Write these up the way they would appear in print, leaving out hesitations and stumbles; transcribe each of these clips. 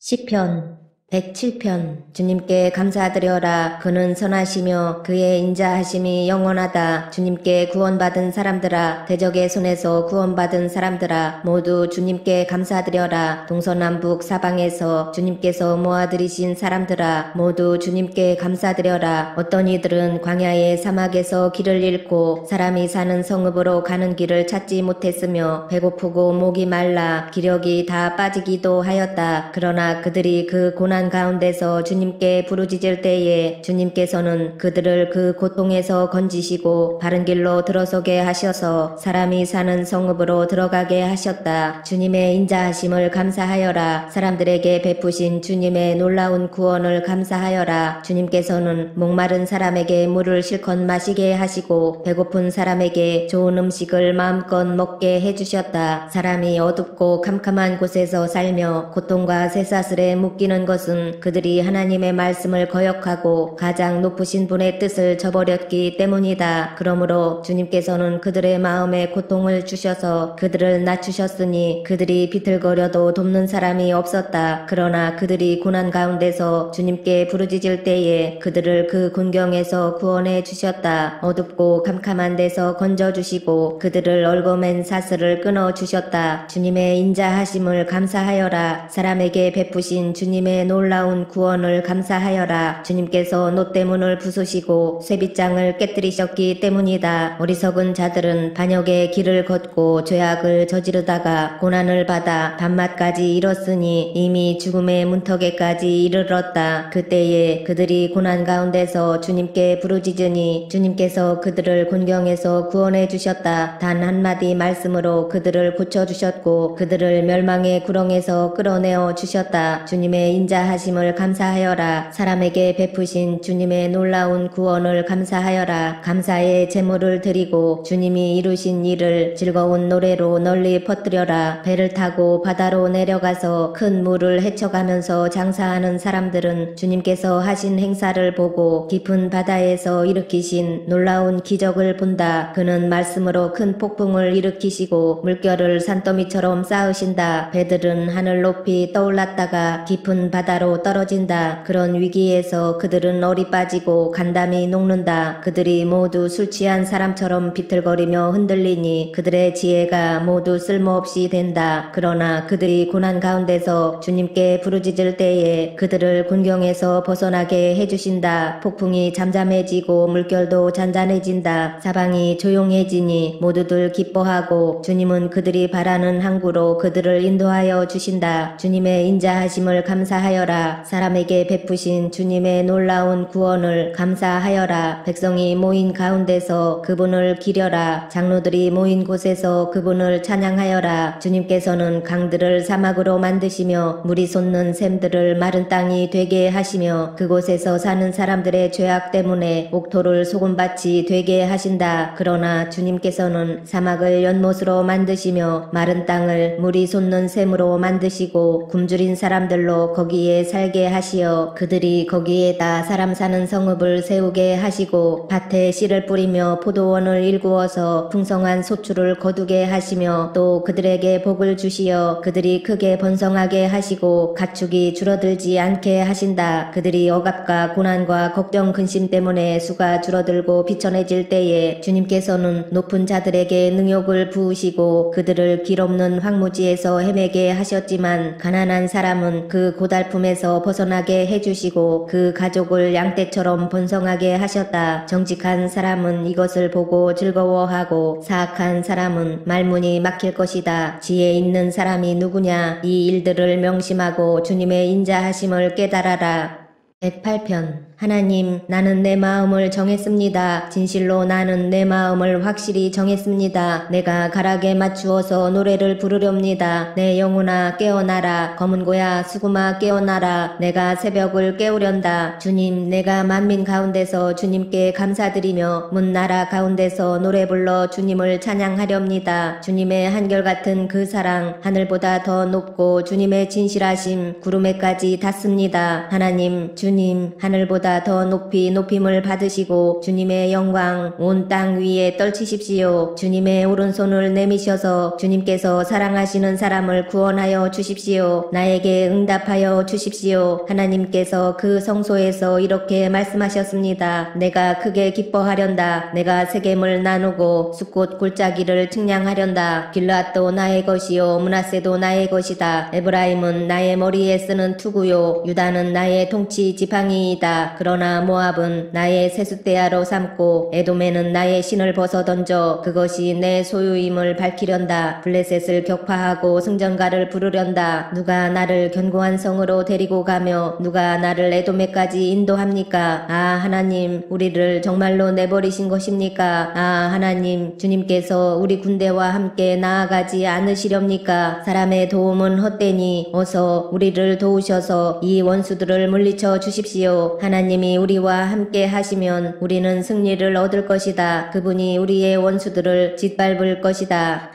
시편 107편. 주님께 감사드려라. 그는 선하시며 그의 인자하심이 영원하다. 주님께 구원받은 사람들아, 대적의 손에서 구원받은 사람들아, 모두 주님께 감사드려라. 동서남북 사방에서 주님께서 모아들이신 사람들아, 모두 주님께 감사드려라. 어떤 이들은 광야의 사막에서 길을 잃고 사람이 사는 성읍으로 가는 길을 찾지 못했으며 배고프고 목이 말라 기력이 다 빠지기도 하였다. 그러나 그들이 그 고난 가운데서 주님께 부르짖을 때에 주님께서는 그들을 그 고통에서 건지시고 바른 길로 들어서게 하셔서 사람이 사는 성읍으로 들어가게 하셨다. 주님의 인자하심을 감사하여라. 사람들에게 베푸신 주님의 놀라운 구원을 감사하여라. 주님께서는 목마른 사람에게 물을 실컷 마시게 하시고 배고픈 사람에게 좋은 음식을 마음껏 먹게 해주셨다. 사람이 어둡고 캄캄한 곳에서 살며 고통과 쇠사슬에 묶이는 것은 그들이 하나님의 말씀을 거역하고 가장 높으신 분의 뜻을 저버렸기 때문이다. 그러므로 주님께서는 그들의 마음에 고통을 주셔서 그들을 낮추셨으니 그들이 비틀거려도 돕는 사람이 없었다. 그러나 그들이 고난 가운데서 주님께 부르짖을 때에 그들을 그 곤경에서 구원해 주셨다. 어둡고 캄캄한 데서 건져주시고 그들을 얽어맨 사슬을 끊어주셨다. 주님의 인자하심을 감사하여라. 사람에게 베푸신 주님의 놀라운 구원을 감사하여라. 주님께서 놋대문을 부수시고 쇠빗장을 깨뜨리셨기 때문이다. 어리석은 자들은 반역의 길을 걷고 죄악을 저지르다가 고난을 받아 밤낮까지 이뤘으니 이미 죽음의 문턱에까지 이르렀다. 그때에 그들이 고난 가운데서 주님께 부르짖으니 주님께서 그들을 곤경에서 구원해 주셨다. 단 한마디 말씀으로 그들을 고쳐주셨고 그들을 멸망의 구렁에서 끌어내어 주셨다. 주님의 인자하심을 감사하여라. 사람에게 베푸신 주님의 놀라운 구원을 감사하여라. 감사의 제물을 드리고 주님이 이루신 일을 즐거운 노래로 널리 퍼뜨려라. 배를 타고 바다로 내려가서 큰 물을 헤쳐가면서 장사하는 사람들은 주님께서 하신 행사를 보고 깊은 바다에서 일으키신 놀라운 기적을 본다. 그는 말씀으로 큰 폭풍을 일으키시고 물결을 산더미처럼 쌓으신다. 배들은 하늘 높이 떠올랐다가 깊은 바다로 떨어진다. 그런 위기에서 그들은 얼이 빠지고 간담이 녹는다. 그들이 모두 술 취한 사람처럼 비틀거리며 흔들리니 그들의 지혜가 모두 쓸모없이 된다. 그러나 그들이 고난 가운데서 주님께 부르짖을 때에 그들을 곤경에서 벗어나게 해주신다. 폭풍이 잠잠해지고 물결도 잔잔해진다. 사방이 조용해지니 모두들 기뻐하고 주님은 그들이 바라는 항구로 그들을 인도하여 주신다. 주님의 인자하심을 감사하여라. 사람에게 베푸신 주님의 놀라운 구원을 감사하여라. 백성이 모인 가운데서 그분을 기려라. 장로들이 모인 곳에서 그분을 찬양하여라. 주님께서는 강들을 사막으로 만드시며 물이 솟는 샘들을 마른 땅이 되게 하시며 그곳에서 사는 사람들의 죄악 때문에 옥토를 소금밭이 되게 하신다. 그러나 주님께서는 사막을 연못으로 만드시며 마른 땅을 물이 솟는 샘으로 만드시고 굶주린 사람들로 거기에 살게 하시어 그들이 거기에다 사람 사는 성읍을 세우게 하시고 밭에 씨를 뿌리며 포도원을 일구어서 풍성한 소출을 거두게 하시며 또 그들에게 복을 주시어 그들이 크게 번성하게 하시고 가축이 줄어들지 않게 하신다. 그들이 억압과 고난과 걱정 근심 때문에 수가 줄어들고 비천해질 때에 주님께서는 높은 자들에게 능욕을 부으시고 그들을 길 없는 황무지에서 헤매게 하셨지만 가난한 사람은 그 고달픔에서 벗어나게 해주시고 그 가족을 양떼처럼 번성하게 하셨다. 정직한 사람은 이것을 보고 즐거워하고 사악한 사람은 말문이 막힐 것이다. 지혜 있는 사람이 누구냐? 이 일들을 명심하고 주님의 인자하심을 깨달아라. 108편. 하나님, 나는 내 마음을 정했습니다. 진실로 나는 내 마음을 확실히 정했습니다. 내가 가락에 맞추어서 노래를 부르렵니다. 내 영혼아 깨어나라. 검은 고야 수구마 깨어나라. 내가 새벽을 깨우련다. 주님, 내가 만민 가운데서 주님께 감사드리며 문나라 가운데서 노래 불러 주님을 찬양하렵니다. 주님의 한결같은 그 사랑 하늘보다 더 높고 주님의 진실하심 구름에까지 닿습니다. 하나님, 주님, 하늘보다 더 높이 높임을 받으시고 주님의 영광 온 땅 위에 떨치십시오. 주님의 오른손을 내미셔서 주님께서 사랑하시는 사람을 구원하여 주십시오. 나에게 응답하여 주십시오. 하나님께서 그 성소에서 이렇게 말씀하셨습니다. 내가 크게 기뻐하련다. 내가 세겜을 나누고 숫곳 골짜기를 측량하련다. 길앗도 나의 것이요 므낫세도 나의 것이다. 에브라임은 나의 머리에 쓰는 투구요 유다는 나의 통치 지팡이이다. 그러나 모압은 나의 세숫대야로 삼고 에돔에는 나의 신을 벗어 던져 그것이 내 소유임을 밝히련다. 블레셋을 격파하고 승전가를 부르련다. 누가 나를 견고한 성으로 데리고 가며 누가 나를 에돔에까지 인도합니까? 아 하나님, 우리를 정말로 내버리신 것입니까? 아 하나님, 주님께서 우리 군대와 함께 나아가지 않으시렵니까? 사람의 도움은 헛되니 어서 우리를 도우셔서 이 원수들을 물리쳐 주십시오. 하나님이 우리와 함께 하시면 우리는 승리를 얻을 것이다. 그분이 우리의 원수들을 짓밟을 것이다.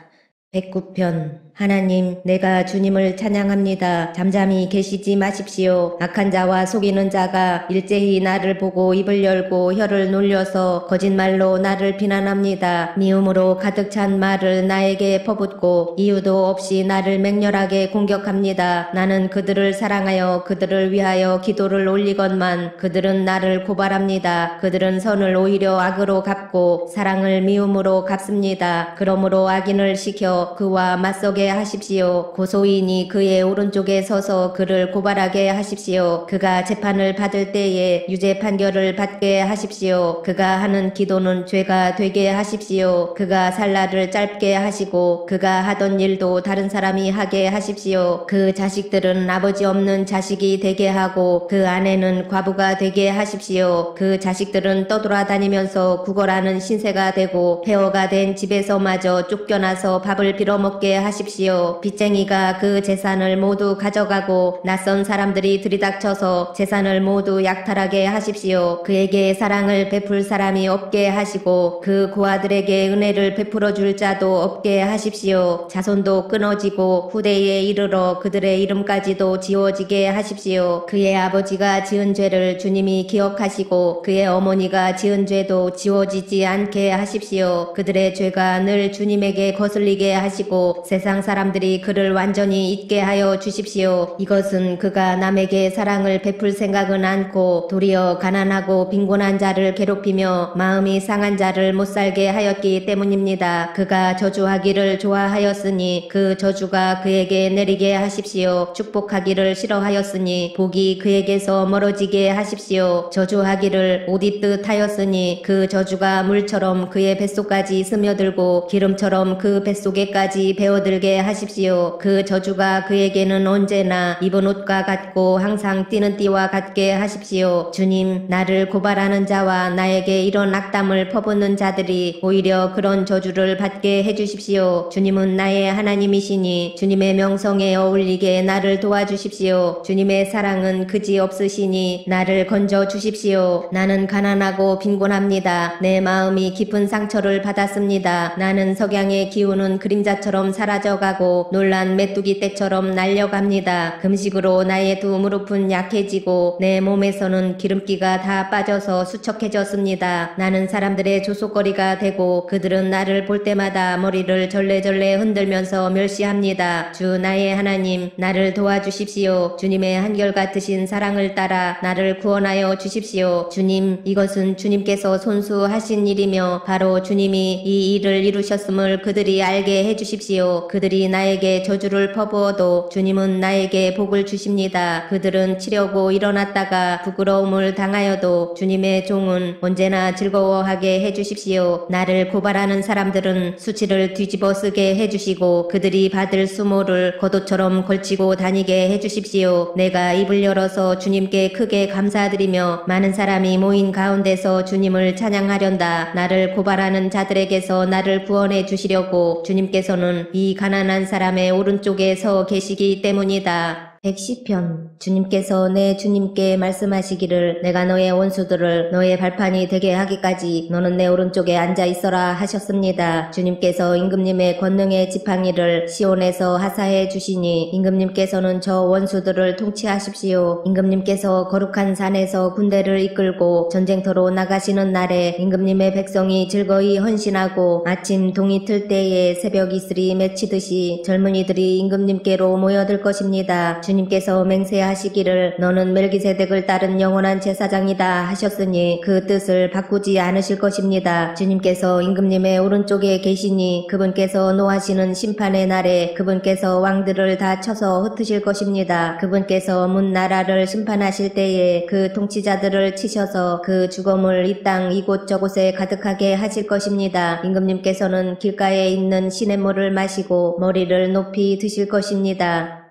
109편. 하나님, 내가 주님을 찬양합니다. 잠잠히 계시지 마십시오. 악한 자와 속이는 자가 일제히 나를 보고 입을 열고 혀를 놀려서 거짓말로 나를 비난합니다. 미움으로 가득 찬 말을 나에게 퍼붓고 이유도 없이 나를 맹렬하게 공격합니다. 나는 그들을 사랑하여 그들을 위하여 기도를 올리건만 그들은 나를 고발합니다. 그들은 선을 오히려 악으로 갚고 사랑을 미움으로 갚습니다. 그러므로 악인을 시켜 그와 맞서게 하십시오. 고소인이 그의 오른쪽에 서서 그를 고발하게 하십시오. 그가 재판을 받을 때에 유죄 판결을 받게 하십시오. 그가 하는 기도는 죄가 되게 하십시오. 그가 살 날을 짧게 하시고 그가 하던 일도 다른 사람이 하게 하십시오. 그 자식들은 아버지 없는 자식이 되게 하고 그 아내는 과부가 되게 하십시오. 그 자식들은 떠돌아다니면서 구걸하는 신세가 되고 폐허가 된 집에서마저 쫓겨나서 밥을 빌어먹게 하십시오. 빚쟁이가 그 재산을 모두 가져가고 낯선 사람들이 들이닥쳐서 재산을 모두 약탈하게 하십시오. 그에게 사랑을 베풀 사람이 없게 하시고 그 고아들에게 은혜를 베풀어 줄 자도 없게 하십시오. 자손도 끊어지고 후대에 이르러 그들의 이름까지도 지워지게 하십시오. 그의 아버지가 지은 죄를 주님이 기억하시고 그의 어머니가 지은 죄도 지워지지 않게 하십시오. 그들의 죄가 늘 주님에게 거슬리게 하시고 세상 사람들이 그를 완전히 잊게 하여 주십시오. 이것은 그가 남에게 사랑을 베풀 생각은 않고 도리어 가난하고 빈곤한 자를 괴롭히며 마음이 상한 자를 못살게 하였기 때문입니다. 그가 저주하기를 좋아하였으니 그 저주가 그에게 내리게 하십시오. 축복하기를 싫어하였으니 복이 그에게서 멀어지게 하십시오. 저주하기를 옷 입듯 하였으니 그 저주가 물처럼 그의 뱃속까지 스며들고 기름처럼 그 뱃속에까지 배어들게 하십시오. 그 저주가 그에게는 언제나 입은 옷과 같고 항상 뛰는 띠와 같게 하십시오. 주님, 나를 고발하는 자와 나에게 이런 악담을 퍼붓는 자들이 오히려 그런 저주를 받게 해주십시오. 주님은 나의 하나님이시니 주님의 명성에 어울리게 나를 도와주십시오. 주님의 사랑은 그지 없으시니 나를 건져 주십시오. 나는 가난하고 빈곤합니다. 내 마음이 깊은 상처를 받았습니다. 나는 석양의 기운은 그림자처럼 사라져가고 놀란 메뚜기 떼처럼 날려갑니다. 금식으로 나의 두 무릎은 약해지고 내 몸에서는 기름기가 다 빠져서 수척해졌습니다. 나는 사람들의 조속거리가 되고 그들은 나를 볼 때마다 머리를 절레절레 흔들면서 멸시합니다. 주 나의 하나님, 나를 도와주십시오. 주님의 한결같으신 사랑을 따라 나를 구원하여 주십시오. 주님, 이것은 주님께서 손수하신 일이며 바로 주님이 이 일을 이루셨음을 그들이 알게 해주십시오. 그들이 나에게 저주를 퍼부어도 주님은 나에게 복을 주십니다. 그들은 치려고 일어났다가 부끄러움을 당하여도 주님의 종은 언제나 즐거워하게 해주십시오. 나를 고발하는 사람들은 수치를 뒤집어 쓰게 해주시고 그들이 받을 수모를 겉옷처럼 걸치고 다니게 해주십시오. 내가 입을 열어서 주님께 크게 감사드리며 많은 사람이 모인 가운데서 주님을 찬양하련다. 나를 고발하는 자들에게서 나를 구원해 주시려고 주님께서는 이 가난한 사람의 오른쪽에 서 계시기 때문이다. 110편 주님께서 내 주님께 말씀하시기를 내가 너의 원수들을 너의 발판이 되게 하기까지 너는 내 오른쪽에 앉아 있어라 하셨습니다. 주님께서 임금님의 권능의 지팡이를 시온에서 하사해 주시니 임금님께서는 저 원수들을 통치하십시오. 임금님께서 거룩한 산에서 군대를 이끌고 전쟁터로 나가시는 날에 임금님의 백성이 즐거이 헌신하고 아침 동이 틀 때에 새벽 이슬이 맺히듯이 젊은이들이 임금님께로 모여들 것입니다. 주님께서 맹세하시기를 너는 멜기세덱을 따른 영원한 제사장이다 하셨으니 그 뜻을 바꾸지 않으실 것입니다. 주님께서 임금님의 오른쪽에 계시니 그분께서 노하시는 심판의 날에 그분께서 왕들을 다 쳐서 흩으실 것입니다. 그분께서 문 나라를 심판하실 때에 그 통치자들을 치셔서 그 죽음을 이 땅 이곳저곳에 가득하게 하실 것입니다. 임금님께서는 길가에 있는 시냇물을 마시고 머리를 높이 드실 것입니다.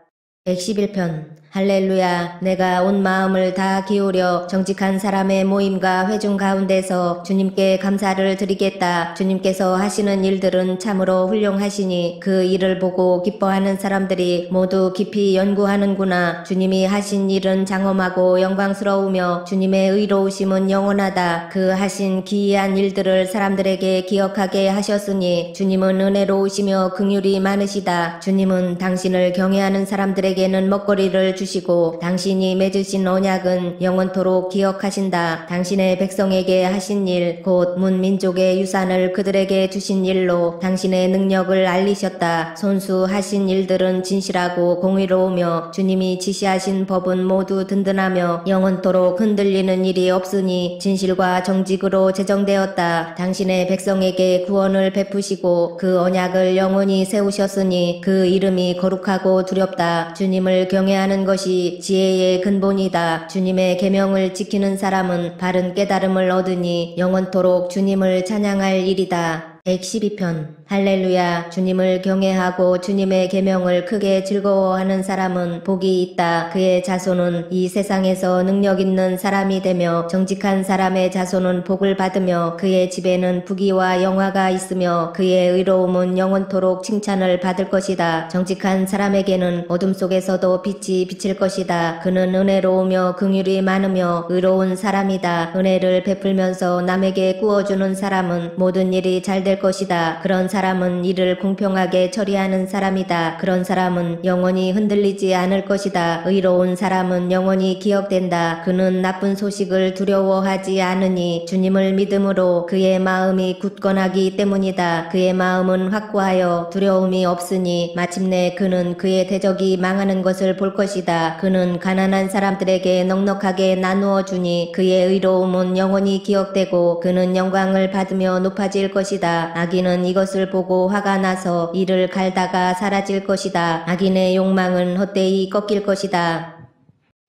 111편 할렐루야. 내가 온 마음을 다 기울여 정직한 사람의 모임과 회중 가운데서 주님께 감사를 드리겠다. 주님께서 하시는 일들은 참으로 훌륭하시니 그 일을 보고 기뻐하는 사람들이 모두 깊이 연구하는구나. 주님이 하신 일은 장엄하고 영광스러우며 주님의 의로우심은 영원하다. 그 하신 기이한 일들을 사람들에게 기억하게 하셨으니 주님은 은혜로우시며 긍휼이 많으시다. 주님은 당신을 경외하는 사람들에게는 먹거리를 주시고 당신이 맺으신 언약은 영원토록 기억하신다. 당신의 백성에게 하신 일, 곧 문민족의 유산을 그들에게 주신 일로 당신의 능력을 알리셨다. 손수하신 일들은 진실하고 공의로우며 주님이 지시하신 법은 모두 든든하며 영원토록 흔들리는 일이 없으니 진실과 정직으로 제정되었다. 당신의 백성에게 구원을 베푸시고 그 언약을 영원히 세우셨으니 그 이름이 거룩하고 두렵다. 주님을 경외하는 것이 지혜의 근본이다. 주님의 계명을 지키는 사람은 바른 깨달음을 얻으니 영원토록 주님을 찬양할 일이다. 112편 할렐루야. 주님을 경외하고 주님의 계명을 크게 즐거워하는 사람은 복이 있다. 그의 자손은 이 세상에서 능력 있는 사람이 되며 정직한 사람의 자손은 복을 받으며 그의 집에는 부귀와 영화가 있으며 그의 의로움은 영원토록 칭찬을 받을 것이다. 정직한 사람에게는 어둠 속에서도 빛이 비칠 것이다. 그는 은혜로우며 긍휼이 많으며 의로운 사람이다. 은혜를 베풀면서 남에게 구워주는 사람은 모든 일이 잘 될 것이다. 그런 사람은 일을 공평하게 처리하는 사람이다. 그런 사람은 영원히 흔들리지 않을 것이다. 의로운 사람은 영원히 기억된다. 그는 나쁜 소식을 두려워하지 않으니 주님을 믿음으로 그의 마음이 굳건하기 때문이다. 그의 마음은 확고하여 두려움이 없으니 마침내 그는 그의 대적이 망하는 것을 볼 것이다. 그는 가난한 사람들에게 넉넉하게 나누어 주니 그의 의로움은 영원히 기억되고 그는 영광을 받으며 높아질 것이다. 악인은 이것을 보고 화가 나서 이를 갈다가 사라질 것이다. 악인의 욕망은 헛되이 꺾일 것이다.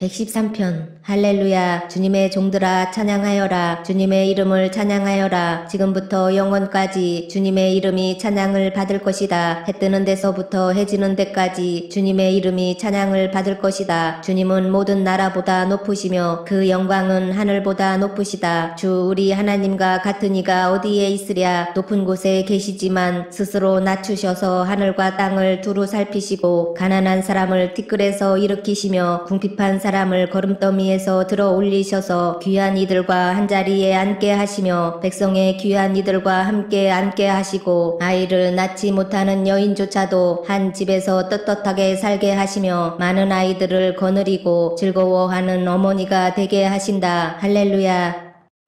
113편 할렐루야. 주님의 종들아 찬양하여라. 주님의 이름을 찬양하여라. 지금부터 영원까지 주님의 이름이 찬양을 받을 것이다. 해 뜨는 데서부터 해 지는 데까지 주님의 이름이 찬양을 받을 것이다. 주님은 모든 나라보다 높으시며 그 영광은 하늘보다 높으시다. 주 우리 하나님과 같은 이가 어디에 있으랴. 높은 곳에 계시지만 스스로 낮추셔서 하늘과 땅을 두루 살피시고 가난한 사람을 티끌에서 일으키시며 궁핍한 사람을 거름더미에서 들어 올리셔서 귀한 이들과 한자리에 앉게 하시며 백성의 귀한 이들과 함께 앉게 하시고 아이를 낳지 못하는 여인조차도 한 집에서 떳떳하게 살게 하시며 많은 아이들을 거느리고 즐거워하는 어머니가 되게 하신다. 할렐루야.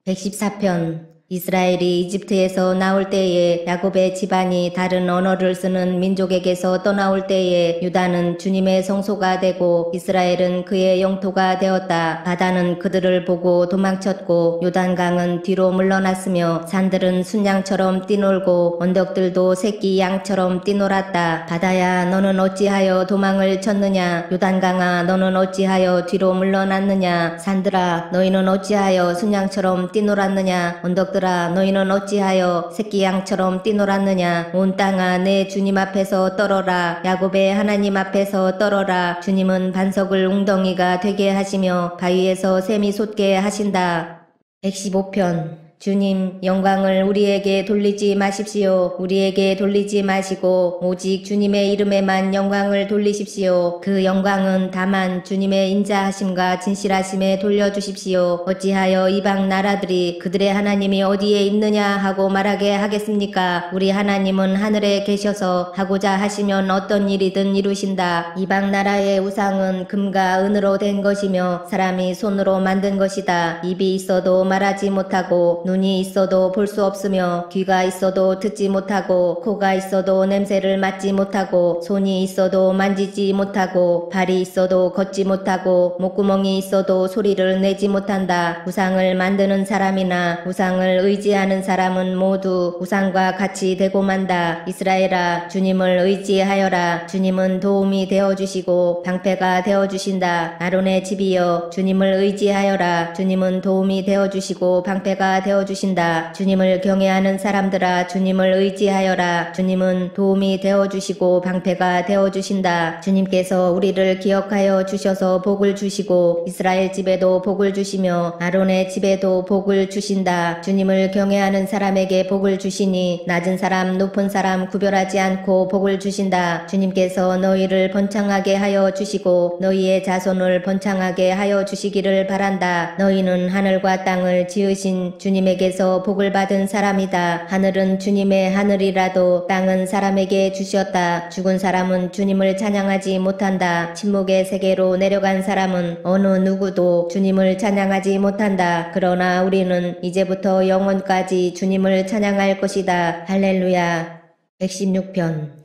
114편 이스라엘이 이집트에서 나올 때에 야곱의 집안이 다른 언어를 쓰는 민족에게서 떠나올 때에 유다는 주님의 성소가 되고 이스라엘은 그의 영토가 되었다. 바다는 그들을 보고 도망쳤고 요단강은 뒤로 물러났으며 산들은 순양처럼 뛰놀고 언덕들도 새끼 양처럼 뛰놀았다. 바다야 너는 어찌하여 도망을 쳤느냐. 요단강아 너는 어찌하여 뒤로 물러났느냐. 산들아 너희는 어찌하여 순양처럼 뛰놀았느냐. 언덕들 너희는 어찌하여 새끼 양처럼 뛰놀았느냐. 온 땅아 내 주님 앞에서 떨어라. 야곱의 하나님 앞에서 떨어라. 주님은 반석을 웅덩이가 되게 하시며 바위에서 샘이 솟게 하신다. 115편 주님, 영광을 우리에게 돌리지 마십시오. 우리에게 돌리지 마시고 오직 주님의 이름에만 영광을 돌리십시오. 그 영광은 다만 주님의 인자하심과 진실하심에 돌려주십시오. 어찌하여 이방 나라들이 그들의 하나님이 어디에 있느냐 하고 말하게 하겠습니까? 우리 하나님은 하늘에 계셔서 하고자 하시면 어떤 일이든 이루신다. 이방 나라의 우상은 금과 은으로 된 것이며 사람이 손으로 만든 것이다. 입이 있어도 말하지 못하고 눈이 있어도 볼 수 없으며 귀가 있어도 듣지 못하고 코가 있어도 냄새를 맡지 못하고 손이 있어도 만지지 못하고 발이 있어도 걷지 못하고 목구멍이 있어도 소리를 내지 못한다. 우상을 만드는 사람이나 우상을 의지하는 사람은 모두 우상과 같이 되고 만다. 이스라엘아, 주님을 의지하여라. 주님은 도움이 되어주시고 방패가 되어주신다. 아론의 집이여, 주님을 의지하여라. 주님은 도움이 되어주시고 방패가 되어주신다. 주님을 경외하는 사람들아, 주님을 의지하여라. 주님은 도움이 되어주시고 방패가 되어주신다. 주님께서 우리를 기억하여 주셔서 복을 주시고 이스라엘 집에도 복을 주시며 아론의 집에도 복을 주신다. 주님을 경외하는 사람에게 복을 주시니 낮은 사람 높은 사람 구별하지 않고 복을 주신다. 주님께서 너희를 번창하게 하여 주시고 너희의 자손을 번창하게 하여 주시기를 바란다. 너희는 하늘과 땅을 지으신 주님에게서 복을 받은 사람이다. 하늘은 주님의 하늘이라도 땅은 사람에게 주셨다. 죽은 사람은 주님을 찬양하지 못한다. 침묵의 세계로 내려간 사람은 어느 누구도 주님을 찬양하지 못한다. 그러나 우리는 이제부터 영원까지 주님을 찬양할 것이다. 할렐루야. 116편.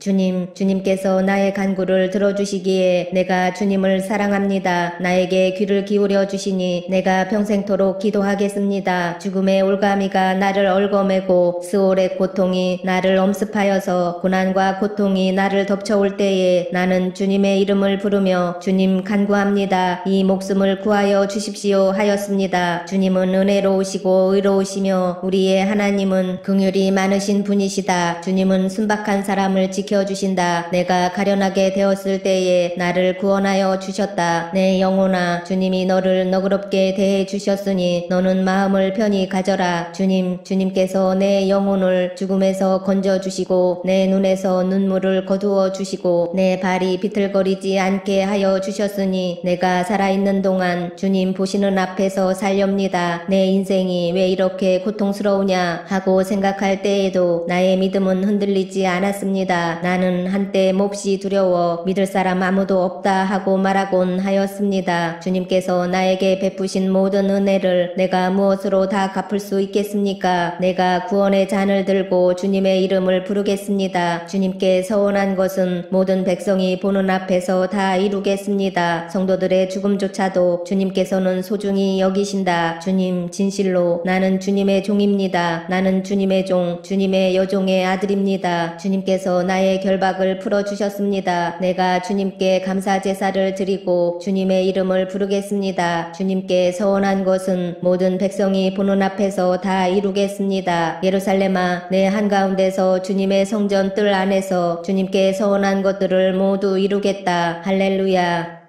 주님께서 나의 간구를 들어주시기에 내가 주님을 사랑합니다. 나에게 귀를 기울여 주시니 내가 평생토록 기도하겠습니다. 죽음의 올가미가 나를 얽어매고 스올의 고통이 나를 엄습하여서 고난과 고통이 나를 덮쳐올 때에 나는 주님의 이름을 부르며 주님 간구합니다. 이 목숨을 구하여 주십시오 하였습니다. 주님은 은혜로우시고 의로우시며 우리의 하나님은 긍휼이 많으신 분이시다. 주님은 순박한 사람을 지켜주신다. 내가 가련하게 되었을 때에 나를 구원하여 주셨다. 내 영혼아, 주님이 너를 너그럽게 대해 주셨으니 너는 마음을 편히 가져라. 주님께서 내 영혼을 죽음에서 건져주시고 내 눈에서 눈물을 거두어 주시고 내 발이 비틀거리지 않게 하여 주셨으니 내가 살아있는 동안 주님 보시는 앞에서 살렵니다. 내 인생이 왜 이렇게 고통스러우냐 하고 생각할 때에도 나의 믿음은 흔들리지 않았습니다. 나는 한때 몹시 두려워 믿을 사람 아무도 없다 하고 말하곤 하였습니다. 주님께서 나에게 베푸신 모든 은혜를 내가 무엇으로 다 갚을 수 있겠습니까? 내가 구원의 잔을 들고 주님의 이름을 부르겠습니다. 주님께 서원한 것은 모든 백성이 보는 앞에서 다 이루겠습니다. 성도들의 죽음조차도 주님께서는 소중히 여기신다. 주님, 진실로 나는 주님의 종입니다. 나는 주님의 종, 주님의 여종의 아들입니다. 주님께서 나의 결박을 풀어주셨습니다. 내가 주님께 감사 제사를 드리고 주님의 이름을 부르겠습니다. 주님께 서원한 것은 모든 백성이 보는 앞에서 다 이루겠습니다. 예루살렘아, 내 한가운데서 주님의 성전 뜰 안에서 주님께 서원한 것들을 모두 이루겠다. 할렐루야.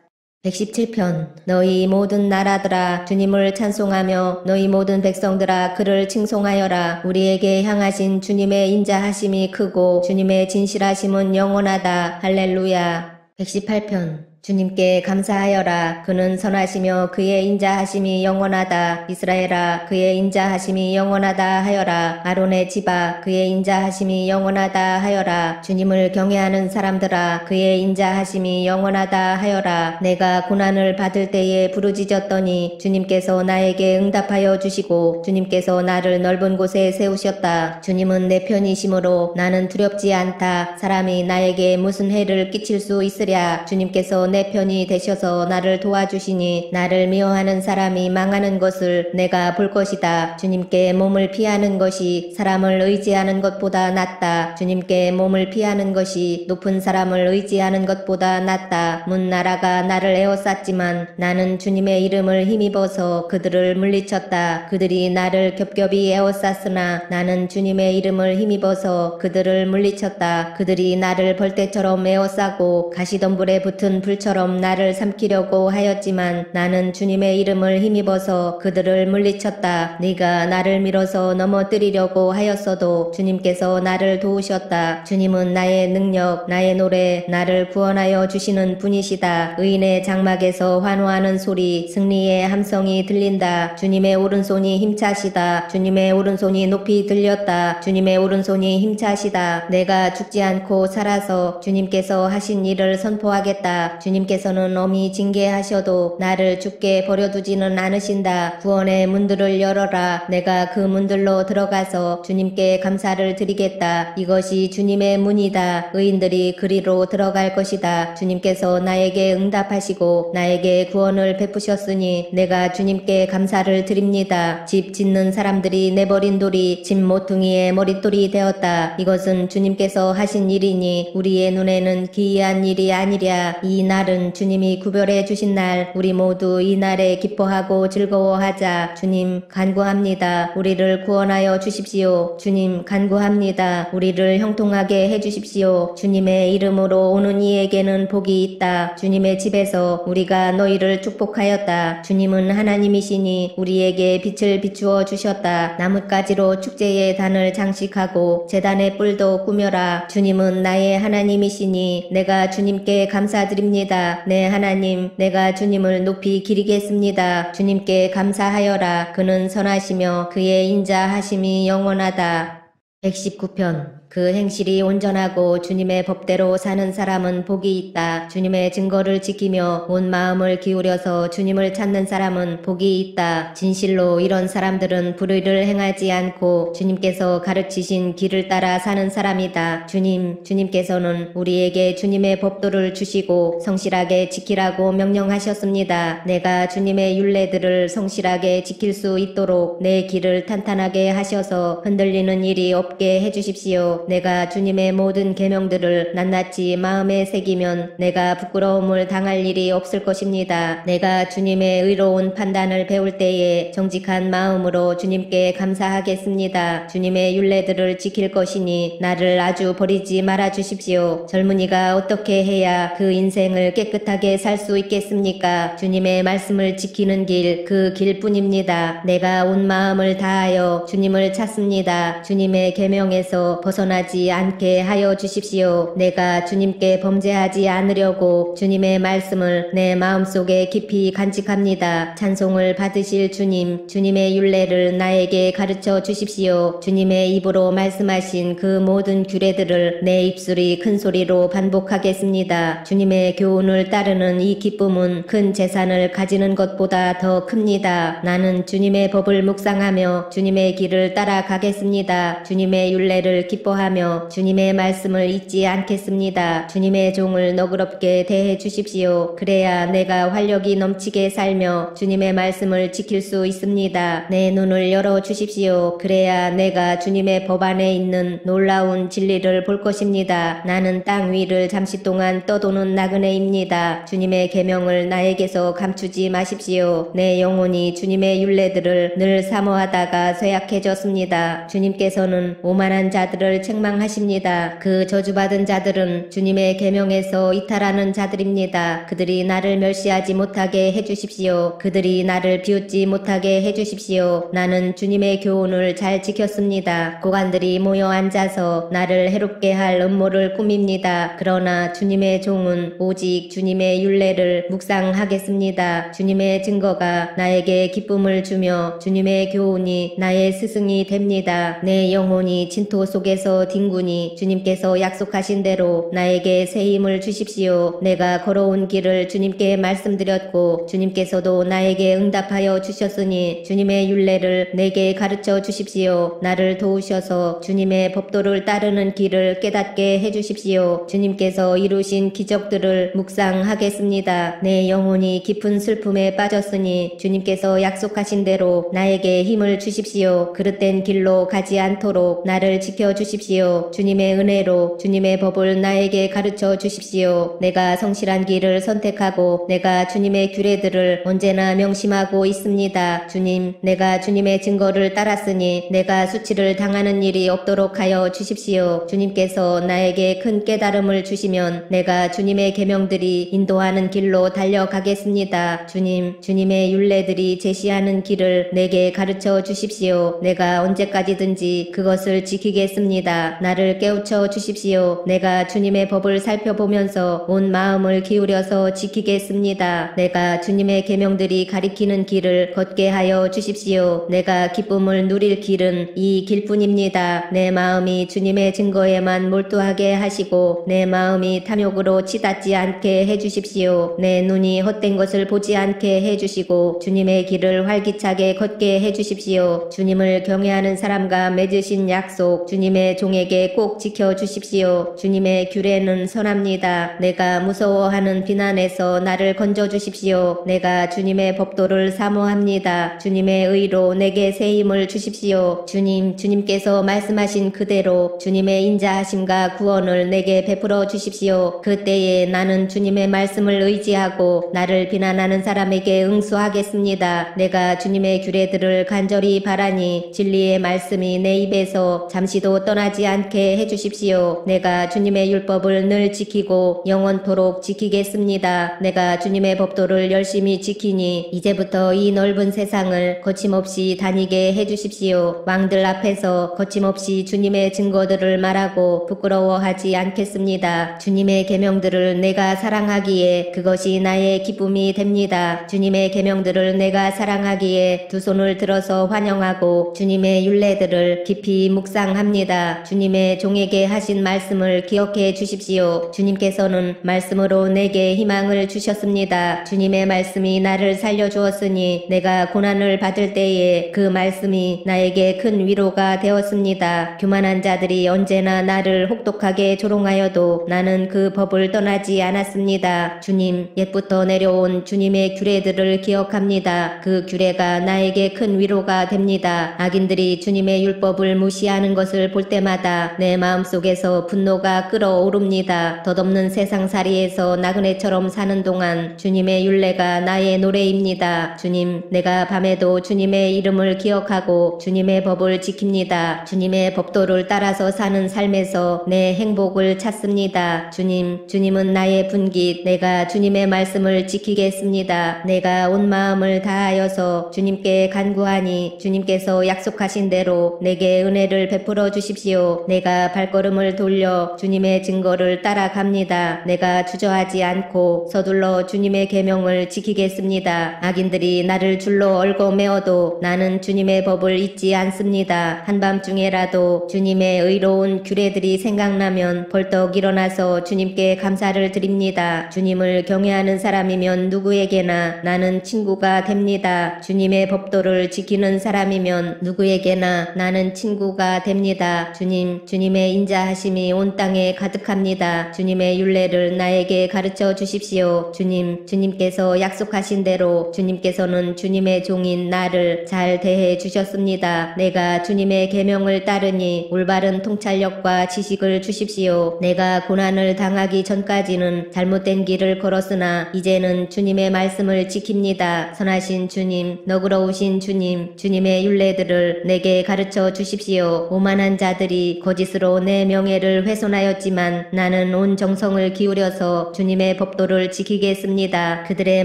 117편. 너희 모든 나라들아 주님을 찬송하며 너희 모든 백성들아 그를 칭송하여라. 우리에게 향하신 주님의 인자하심이 크고 주님의 진실하심은 영원하다. 할렐루야. 118편. 주님께 감사하여라. 그는 선하시며 그의 인자하심이 영원하다. 이스라엘아, 그의 인자하심이 영원하다 하여라. 아론의 집아, 그의 인자하심이 영원하다 하여라. 주님을 경외하는 사람들아, 그의 인자하심이 영원하다 하여라. 내가 고난을 받을 때에 부르짖었더니 주님께서 나에게 응답하여 주시고 주님께서 나를 넓은 곳에 세우셨다. 주님은 내 편이시므로 나는 두렵지 않다. 사람이 나에게 무슨 해를 끼칠 수 있으랴. 주님께서 내 편이 되셔서 나를 도와주시니 나를 미워하는 사람이 망하는 것을 내가 볼 것이다. 주님께 몸을 피하는 것이 사람을 의지하는 것보다 낫다. 주님께 몸을 피하는 것이 높은 사람을 의지하는 것보다 낫다. 문나라가 나를 에워쌌지만 나는 주님의 이름을 힘입어서 그들을 물리쳤다. 그들이 나를 겹겹이 에워쌌으나 나는 주님의 이름을 힘입어서 그들을 물리쳤다. 그들이 나를 벌떼처럼 에워싸고 가시덤불에 붙은 불처럼 물처럼 나를 삼키려고 하였지만 나는 주님의 이름을 힘입어서 그들을 물리쳤다. 네가 나를 밀어서 넘어뜨리려고 하였어도 주님께서 나를 도우셨다. 주님은 나의 능력, 나의 노래, 나를 구원하여 주시는 분이시다. 의인의 장막에서 환호하는 소리, 승리의 함성이 들린다. 주님의 오른손이 힘차시다. 주님의 오른손이 높이 들렸다. 주님의 오른손이 힘차시다. 내가 죽지 않고 살아서 주님께서 하신 일을 선포하겠다. 주님께서는 엄히 징계하셔도 나를 죽게 버려두지는 않으신다. 구원의 문들을 열어라. 내가 그 문들로 들어가서 주님께 감사를 드리겠다. 이것이 주님의 문이다. 의인들이 그리로 들어갈 것이다. 주님께서 나에게 응답하시고 나에게 구원을 베푸셨으니 내가 주님께 감사를 드립니다. 집 짓는 사람들이 내버린 돌이 집 모퉁이의 머릿돌이 되었다. 이것은 주님께서 하신 일이니 우리의 눈에는 기이한 일이 아니랴. 이 날은 주님이 구별해 주신 날, 우리 모두 이 날에 기뻐하고 즐거워하자. 주님 간구합니다. 우리를 구원하여 주십시오. 주님 간구합니다. 우리를 형통하게 해주십시오. 주님의 이름으로 오는 이에게는 복이 있다. 주님의 집에서 우리가 너희를 축복하였다. 주님은 하나님이시니 우리에게 빛을 비추어 주셨다. 나뭇가지로 축제의 단을 장식하고 제단의 뿔도 꾸며라. 주님은 나의 하나님이시니 내가 주님께 감사드립니다. 내 하나님, 내가 주님을 높이 기리겠습니다. 주님께 감사하여라. 그는 선하시며 그의 인자하심이 영원하다. 119편. 그 행실이 온전하고 주님의 법대로 사는 사람은 복이 있다. 주님의 증거를 지키며 온 마음을 기울여서 주님을 찾는 사람은 복이 있다. 진실로 이런 사람들은 불의를 행하지 않고 주님께서 가르치신 길을 따라 사는 사람이다. 주님께서는 우리에게 주님의 법도를 주시고 성실하게 지키라고 명령하셨습니다. 내가 주님의 율례들을 성실하게 지킬 수 있도록 내 길을 탄탄하게 하셔서 흔들리는 일이 없게 해주십시오. 내가 주님의 모든 계명들을 낱낱이 마음에 새기면 내가 부끄러움을 당할 일이 없을 것입니다. 내가 주님의 의로운 판단을 배울 때에 정직한 마음으로 주님께 감사하겠습니다. 주님의 율례들을 지킬 것이니 나를 아주 버리지 말아 주십시오. 젊은이가 어떻게 해야 그 인생을 깨끗하게 살 수 있겠습니까? 주님의 말씀을 지키는 길, 그 길뿐입니다. 내가 온 마음을 다하여 주님을 찾습니다. 주님의 계명에서 벗어나지 않게 하여 주십시오. 내가 주님께 범죄하지 않으려고 주님의 말씀을 내 마음속에 깊이 간직합니다. 찬송을 받으실 주님, 주님의 율례를 나에게 가르쳐 주십시오. 주님의 입으로 말씀하신 그 모든 규례들을 내 입술이 큰 소리로 반복하겠습니다. 주님의 교훈을 따르는 이 기쁨은 큰 재산을 가지는 것보다 더 큽니다. 나는 주님의 법을 묵상하며 주님의 길을 따라가겠습니다. 주님의 율례를 기뻐하며 주님의 말씀을 잊지 않겠습니다. 주님의 종을 너그럽게 대해 주십시오. 그래야 내가 활력이 넘치게 살며 주님의 말씀을 지킬 수 있습니다. 내 눈을 열어 주십시오. 그래야 내가 주님의 법 안에 있는 놀라운 진리를 볼 것입니다. 나는 땅 위를 잠시 동안 떠도는 나그네입니다. 주님의 계명을 나에게서 감추지 마십시오. 내 영혼이 주님의 율례들을 늘 사모하다가 쇠약해졌습니다. 주님께서는 오만한 자들을 책망하십니다. 그 저주받은 자들은 주님의 계명에서 이탈하는 자들입니다. 그들이 나를 멸시하지 못하게 해주십시오. 그들이 나를 비웃지 못하게 해주십시오. 나는 주님의 교훈을 잘 지켰습니다. 고관들이 모여 앉아서 나를 해롭게 할 음모를 꾸밉니다. 그러나 주님의 종은 오직 주님의 율례를 묵상하겠습니다. 주님의 증거가 나에게 기쁨을 주며 주님의 교훈이 나의 스승이 됩니다. 내 영혼이 진토 속에서 뒹구니 주님께서 약속하신 대로 나에게 새 힘을 주십시오. 내가 걸어온 길을 주님께 말씀드렸고 주님께서도 나에게 응답하여 주셨으니 주님의 율례를 내게 가르쳐 주십시오. 나를 도우셔서 주님의 법도를 따르는 길을 깨닫게 해주십시오. 주님께서 이루신 기적들을 묵상하겠습니다. 내 영혼이 깊은 슬픔에 빠졌으니 주님께서 약속하신 대로 나에게 힘을 주십시오. 그릇된 길로 가지 않도록 나를 지켜주십시오. 주십시오. 주님의 은혜로 주님의 법을 나에게 가르쳐 주십시오. 내가 성실한 길을 선택하고 내가 주님의 규례들을 언제나 명심하고 있습니다. 주님, 내가 주님의 증거를 따랐으니 내가 수치를 당하는 일이 없도록 하여 주십시오. 주님께서 나에게 큰 깨달음을 주시면 내가 주님의 계명들이 인도하는 길로 달려가겠습니다. 주님, 주님의 율례들이 제시하는 길을 내게 가르쳐 주십시오. 내가 언제까지든지 그것을 지키겠습니다. 나를 깨우쳐 주십시오. 내가 주님의 법을 살펴보면서 온 마음을 기울여서 지키겠습니다. 내가 주님의 계명들이 가리키는 길을 걷게 하여 주십시오. 내가 기쁨을 누릴 길은 이 길뿐입니다. 내 마음이 주님의 증거에만 몰두하게 하시고 내 마음이 탐욕으로 치닫지 않게 해주십시오. 내 눈이 헛된 것을 보지 않게 해주시고 주님의 길을 활기차게 걷게 해주십시오. 주님을 경외하는 사람과 맺으신 약속 주님의 종에게 꼭 지켜주십시오. 주님의 규례는 선합니다. 내가 무서워하는 비난에서 나를 건져주십시오. 내가 주님의 법도를 사모합니다. 주님의 의로 내게 새 힘을 주십시오. 주님, 주님께서 말씀하신 그대로 주님의 인자하심과 구원을 내게 베풀어 주십시오. 그때에 나는 주님의 말씀을 의지하고 나를 비난하는 사람에게 응수하겠습니다. 내가 주님의 규례들을 간절히 바라니 진리의 말씀이 내 입에서 잠시도 떠나지 않게 해주십시오. 내가 주님의 율법을 늘 지키고 영원토록 지키겠습니다. 내가 주님의 법도를 열심히 지키니 이제부터 이 넓은 세상을 거침없이 다니게 해주십시오. 왕들 앞에서 거침없이 주님의 증거들을 말하고 부끄러워하지 않겠습니다. 주님의 계명들을 내가 사랑하기에 그것이 나의 기쁨이 됩니다. 주님의 계명들을 내가 사랑하기에 두 손을 들어서 환영하고 주님의 율례들을 깊이 묵상합니다. 주님의 종에게 하신 말씀을 기억해 주십시오. 주님께서는 말씀으로 내게 희망을 주셨습니다. 주님의 말씀이 나를 살려주었으니 내가 고난을 받을 때에 그 말씀이 나에게 큰 위로가 되었습니다. 교만한 자들이 언제나 나를 혹독하게 조롱하여도 나는 그 법을 떠나지 않았습니다. 주님, 옛부터 내려온 주님의 규례들을 기억합니다. 그 규례가 나에게 큰 위로가 됩니다. 악인들이 주님의 율법을 무시하는 것을 볼 때마다 내 마음속에서 분노가 끓어오릅니다. 덧없는 세상살이에서 나그네처럼 사는 동안 주님의 율례가 나의 노래입니다. 주님, 내가 밤에도 주님의 이름을 기억하고 주님의 법을 지킵니다. 주님의 법도를 따라서 사는 삶에서 내 행복을 찾습니다. 주님, 주님은 나의 분깃, 내가 주님의 말씀을 지키겠습니다. 내가 온 마음을 다하여서 주님께 간구하니 주님께서 약속하신 대로 내게 은혜를 베풀어 주십시오. 내가 발걸음을 돌려 주님의 증거를 따라갑니다. 내가 주저하지 않고 서둘러 주님의 계명을 지키겠습니다. 악인들이 나를 줄로 얽어매어도 나는 주님의 법을 잊지 않습니다. 한밤중에라도 주님의 의로운 규례들이 생각나면 벌떡 일어나서 주님께 감사를 드립니다. 주님을 경외하는 사람이면 누구에게나 나는 친구가 됩니다. 주님의 법도를 지키는 사람이면 누구에게나 나는 친구가 됩니다. 주님, 주님의 인자하심이 온 땅에 가득합니다. 주님의 율례를 나에게 가르쳐 주십시오. 주님, 주님께서 약속하신 대로 주님께서는 주님의 종인 나를 잘 대해 주셨습니다. 내가 주님의 계명을 따르니 올바른 통찰력과 지식을 주십시오. 내가 고난을 당하기 전까지는 잘못된 길을 걸었으나 이제는 주님의 말씀을 지킵니다. 선하신 주님, 너그러우신 주님, 주님의 율례들을 내게 가르쳐 주십시오. 오만한 자들이 거짓으로 내 명예를 훼손하였지만 나는 온 정성을 기울여서 주님의 법도를 지키겠습니다. 그들의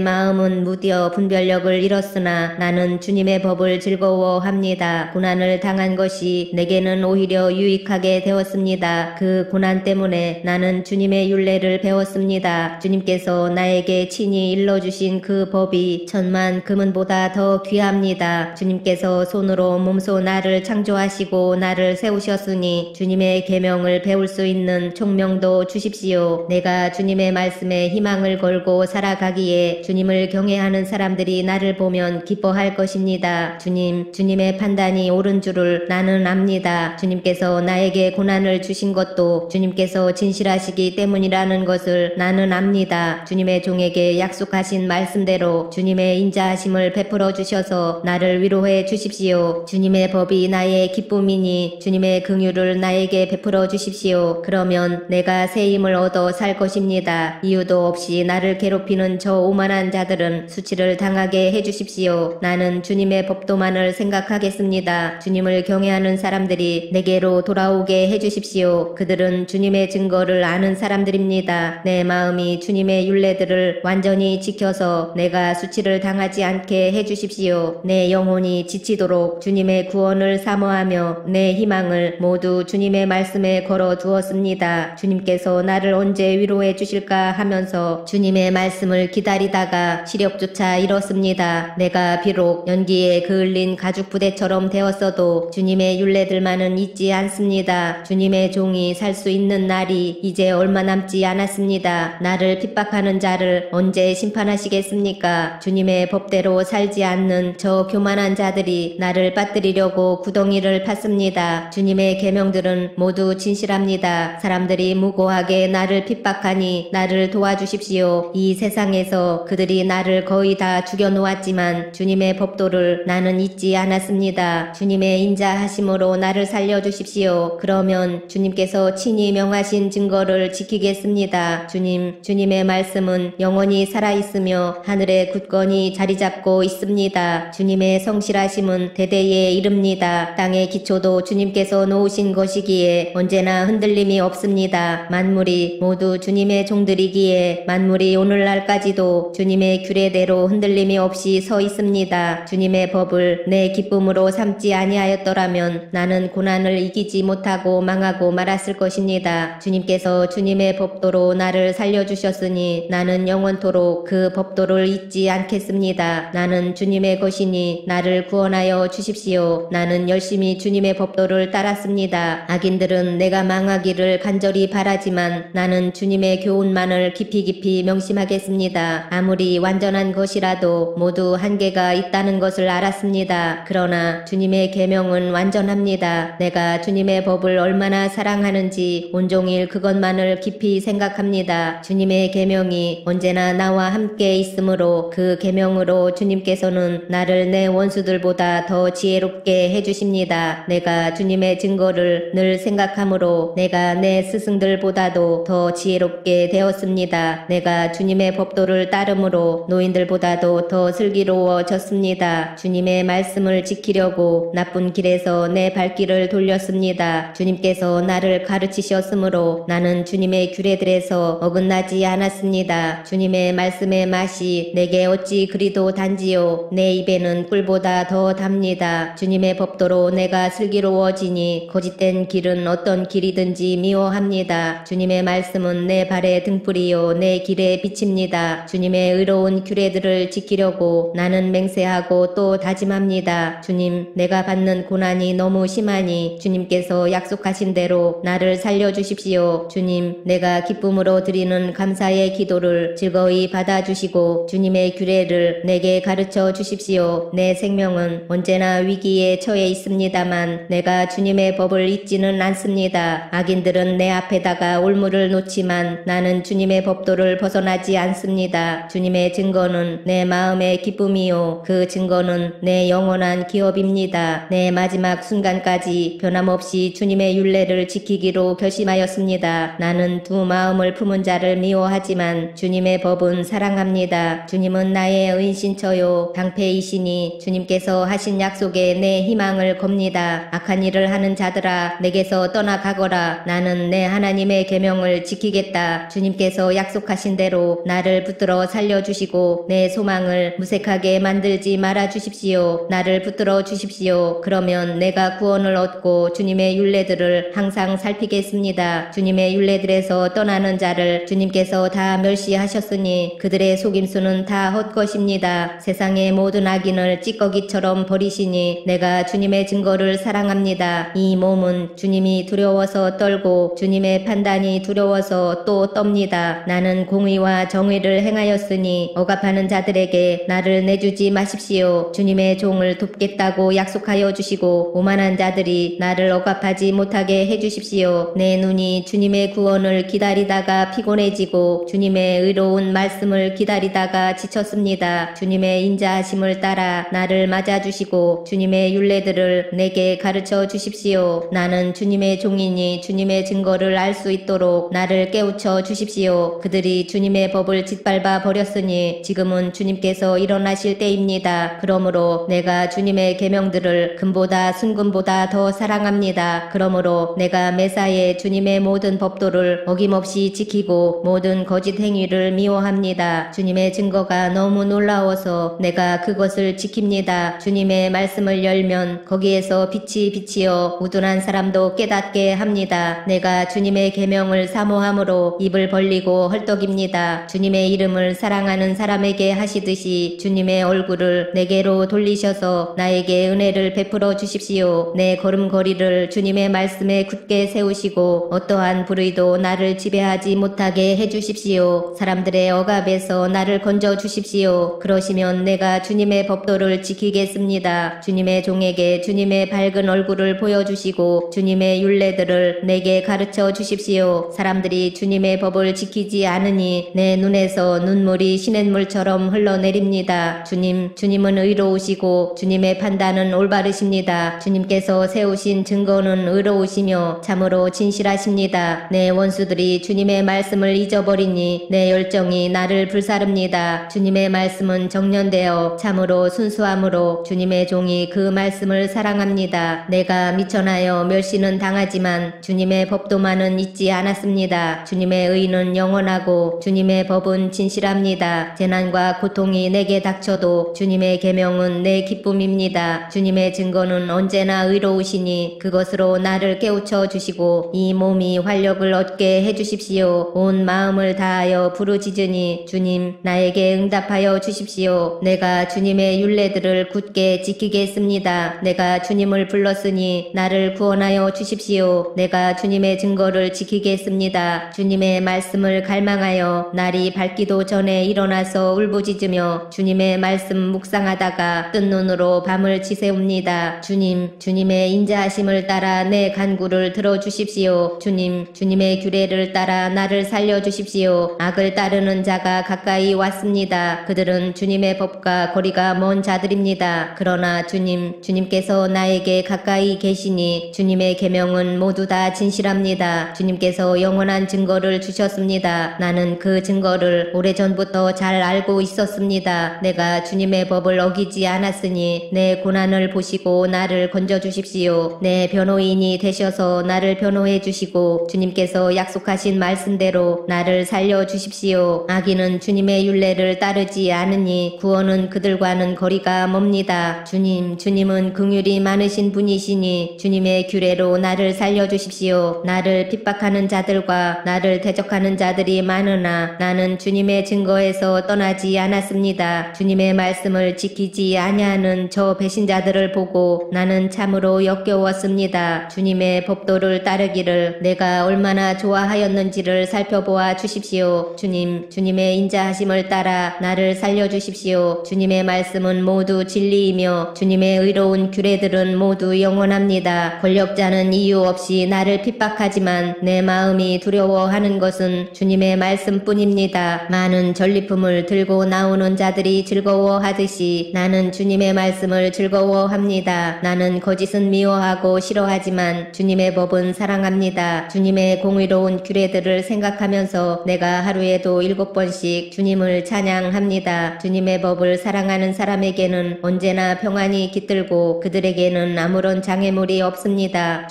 마음은 무디어 분별력을 잃었으나 나는 주님의 법을 즐거워합니다. 고난을 당한 것이 내게는 오히려 유익하게 되었습니다. 그 고난 때문에 나는 주님의 율례를 배웠습니다. 주님께서 나에게 친히 일러주신 그 법이 천만 금은보다 더 귀합니다. 주님께서 손으로 몸소 나를 창조하시고 나를 세우셨으니 주님의 계명을 배울 수 있는 총명도 주십시오. 내가 주님의 말씀에 희망을 걸고 살아가기에 주님을 경외하는 사람들이 나를 보면 기뻐할 것입니다. 주님, 주님의 판단이 옳은 줄을 나는 압니다. 주님께서 나에게 고난을 주신 것도 주님께서 진실하시기 때문이라는 것을 나는 압니다. 주님의 종에게 약속하신 말씀대로 주님의 인자하심을 베풀어 주셔서 나를 위로해 주십시오. 주님의 법이 나의 기쁨이니 주님의 긍휼 긍휼을 나에게 베풀어 주십시오. 그러면 내가 새 힘을 얻어 살 것입니다. 이유도 없이 나를 괴롭히는 저 오만한 자들은 수치를 당하게 해주십시오. 나는 주님의 법도만을 생각하겠습니다. 주님을 경외하는 사람들이 내게로 돌아오게 해주십시오. 그들은 주님의 증거를 아는 사람들입니다. 내 마음이 주님의 율례들을 완전히 지켜서 내가 수치를 당하지 않게 해주십시오. 내 영혼이 지치도록 주님의 구원을 사모하며 내 희망을 모두 주님의 말씀에 걸어 두었습니다. 주님께서 나를 언제 위로해 주실까 하면서 주님의 말씀을 기다리다가 시력조차 잃었습니다. 내가 비록 연기에 그을린 가죽 부대처럼 되었어도 주님의 율례들만은 잊지 않습니다. 주님의 종이 살 수 있는 날이 이제 얼마 남지 않았습니다. 나를 핍박하는 자를 언제 심판하시겠습니까? 주님의 법대로 살지 않는 저 교만한 자들이 나를 빠뜨리려고 구덩이를 팠습니다. 주님의 계명들은 모두 진실합니다. 사람들이 무고하게 나를 핍박하니 나를 도와주십시오. 이 세상에서 그들이 나를 거의 다 죽여놓았지만 주님의 법도를 나는 잊지 않았습니다. 주님의 인자하심으로 나를 살려주십시오. 그러면 주님께서 친히 명하신 증거를 지키겠습니다. 주님의 말씀은 영원히 살아있으며 하늘에 굳건히 자리잡고 있습니다. 주님의 성실하심은 대대에 이릅니다. 땅의 기초도 주님께서 놓으신 것이기에 언제나 흔들림이 없습니다. 만물이 모두 주님의 종들이기에 만물이 오늘날까지도 주님의 규례대로 흔들림이 없이 서 있습니다. 주님의 법을 내 기쁨으로 삼지 아니하였더라면 나는 고난을 이기지 못하고 망하고 말았을 것입니다. 주님께서 주님의 법도로 나를 살려주셨으니 나는 영원토록 그 법도를 잊지 않겠습니다. 나는 주님의 것이니 나를 구원하여 주십시오. 나는 열심히 주님의 법도를 따랐습니다. 악인들은 내가 망하기를 간절히 바라지만 나는 주님의 교훈만을 깊이 명심하겠습니다. 아무리 완전한 것이라도 모두 한계가 있다는 것을 알았습니다. 그러나 주님의 계명은 완전합니다. 내가 주님의 법을 얼마나 사랑하는지 온종일 그것만을 깊이 생각합니다. 주님의 계명이 언제나 나와 함께 있으므로 그 계명으로 주님께서는 나를 내 원수들보다 더 지혜롭게 해주십니다. 내가 주님의 증거를 늘 생각하므로 내가 내 스승들보다도 더 지혜롭게 되었습니다. 내가 주님의 법도를 따름으로 노인들보다도 더 슬기로워졌습니다. 주님의 말씀을 지키려고 나쁜 길에서 내 발길을 돌렸습니다. 주님께서 나를 가르치셨으므로 나는 주님의 규례들에서 어긋나지 않았습니다. 주님의 말씀의 맛이 내게 어찌 그리도 단지요. 내 입에는 꿀보다 더 답니다. 주님의 법도로 내가 슬기로워지니 거짓된 길은 어떤 길이든지 미워합니다. 주님의 말씀은 내 발의 등불이요 내 길의 빛입니다. 주님의 의로운 규례들을 지키려고 나는 맹세하고 또 다짐합니다. 주님, 내가 받는 고난이 너무 심하니 주님께서 약속하신 대로 나를 살려주십시오. 주님, 내가 기쁨으로 드리는 감사의 기도를 즐거이 받아주시고 주님의 규례를 내게 가르쳐 주십시오. 내 생명은 언제나 위기에 처해 있습니다만 내가 주님의 법을 잊지는 않습니다. 악인들은 내 앞에다가 올무를 놓지만 나는 주님의 법도를 벗어나지 않습니다. 주님의 증거는 내 마음의 기쁨이요 그 증거는 내 영원한 기업입니다. 내 마지막 순간까지 변함없이 주님의 율례를 지키기로 결심하였습니다. 나는 두 마음을 품은 자를 미워하지만 주님의 법은 사랑합니다. 주님은 나의 은신처요 방패이시니 주님께서 하신 약속에 내 희망을 겁니다. 악한 일을 하는 자들아 내게서 떠나가거라. 나는 내 하나님의 계명을 지키겠다. 주님께서 약속하신 대로 나를 붙들어 살려주시고 내 소망을 무색하게 만들지 말아 주십시오. 나를 붙들어 주십시오. 그러면 내가 구원을 얻고 주님의 율례들을 항상 살피겠습니다. 주님의 율례들에서 떠나는 자를 주님께서 다 멸시하셨으니 그들의 속임수는 다 헛것입니다. 세상의 모든 악인을 찌꺼기처럼 버리시니 내가 주님의 증거를 사랑합니다. 이 몸은 주님이 두려워서 떨고 주님의 판단이 두려워서 또 떱니다. 나는 공의와 정의를 행하였으니 억압하는 자들에게 나를 내주지 마십시오. 주님의 종을 돕겠다고 약속하여 주시고 오만한 자들이 나를 억압하지 못하게 해주십시오. 내 눈이 주님의 구원을 기다리다가 피곤해지고 주님의 의로운 말씀을 기다리다가 지쳤습니다. 주님의 인자하심을 따라 나를 맞아주시고 주님의 율례들을 내게 가르쳐 주십시오. 주십시오. 나는 주님의 종이니 주님의 증거를 알 수 있도록 나를 깨우쳐 주십시오. 그들이 주님의 법을 짓밟아 버렸으니 지금은 주님께서 일어나실 때입니다. 그러므로 내가 주님의 계명들을 금보다 순금보다 더 사랑합니다. 그러므로 내가 매사에 주님의 모든 법도를 어김없이 지키고 모든 거짓 행위를 미워합니다. 주님의 증거가 너무 놀라워서 내가 그것을 지킵니다. 주님의 말씀을 열면 거기에서 빛이 비치어 우둔한 사람도 깨닫게 합니다. 내가 주님의 계명을 사모함으로 입을 벌리고 헐떡입니다. 주님의 이름을 사랑하는 사람에게 하시듯이 주님의 얼굴을 내게로 돌리셔서 나에게 은혜를 베풀어 주십시오. 내 걸음걸이를 주님의 말씀에 굳게 세우시고 어떠한 불의도 나를 지배하지 못하게 해주십시오. 사람들의 억압에서 나를 건져 주십시오. 그러시면 내가 주님의 법도를 지키겠습니다. 주님의 종에게 주님의 밝은 얼굴을 보여주시고 주님의 율례들을 내게 가르쳐 주십시오. 사람들이 주님의 법을 지키지 않으니 내 눈에서 눈물이 시냇물처럼 흘러내립니다. 주님은 의로우시고 주님의 판단은 올바르십니다. 주님께서 세우신 증거는 의로우시며 참으로 진실하십니다. 내 원수들이 주님의 말씀을 잊어버리니 내 열정이 나를 불사릅니다. 주님의 말씀은 정련되어 참으로 순수함으로 주님의 종이 그 말씀을 사랑합니다. 내가 미천하여 멸시는 당하지만 주님의 법도만은 잊지 않았습니다. 주님의 의는 영원하고 주님의 법은 진실합니다. 재난과 고통이 내게 닥쳐도 주님의 계명은 내 기쁨입니다. 주님의 증거는 언제나 의로우시니 그것으로 나를 깨우쳐 주시고 이 몸이 활력을 얻게 해주십시오. 온 마음을 다하여 부르짖으니 주님 나에게 응답하여 주십시오. 내가 주님의 율례들을 굳게 지키겠습니다. 내가 주님을 불렀으니 나를 구원하여 주십시오. 내가 주님의 증거를 지키겠습니다. 주님의 말씀을 갈망하여 날이 밝기도 전에 일어나서 울부짖으며 주님의 말씀 묵상하다가 뜬 눈으로 밤을 지새웁니다. 주님의 인자하심을 따라 내 간구를 들어주십시오. 주님의 규례를 따라 나를 살려주십시오. 악을 따르는 자가 가까이 왔습니다. 그들은 주님의 법과 거리가 먼 자들입니다. 그러나 주님께서 나에게 가까이 계시니 주님의 계명은 모두 다 진실합니다. 주님께서 영원한 증거를 주셨습니다. 나는 그 증거를 오래전부터 잘 알고 있었습니다. 내가 주님의 법을 어기지 않았으니 내 고난을 보시고 나를 건져주십시오. 내 변호인이 되셔서 나를 변호해 주시고 주님께서 약속하신 말씀대로 나를 살려주십시오. 악인은 주님의 율례를 따르지 않으니 구원은 그들과는 거리가 멉니다. 주님은 긍휼이 많으신 분이시니 주님의 규례로 나를 살려주십시오. 나를 핍박하는 자들과 나를 대적하는 자들이 많으나 나는 주님의 증거에서 떠나지 않았습니다. 주님의 말씀을 지키지 아니하는 저 배신자들을 보고 나는 참으로 역겨웠습니다. 주님의 법도를 따르기를 내가 얼마나 좋아하였는지를 살펴보아 주십시오. 주님의 인자하심을 따라 나를 살려주십시오. 주님의 말씀은 모두 진리이며 주님의 의로운 규례들은 모두 영원합니다. 권력자는 이유 없이 나를 핍박하지만 내 마음이 두려워하는 것은 주님의 말씀뿐입니다. 많은 전리품을 들고 나오는 자들이 즐거워하듯이 나는 주님의 말씀을 즐거워합니다. 나는 거짓은 미워하고 싫어하지만 주님의 법은 사랑합니다. 주님의 공의로운 규례들을 생각하면서 내가 하루에도 7번씩 주님을 찬양합니다. 주님의 법을 사랑하는 사람에게는 언제나 평안이 깃들고 그들에게는 아무런 장애물이 없습니다.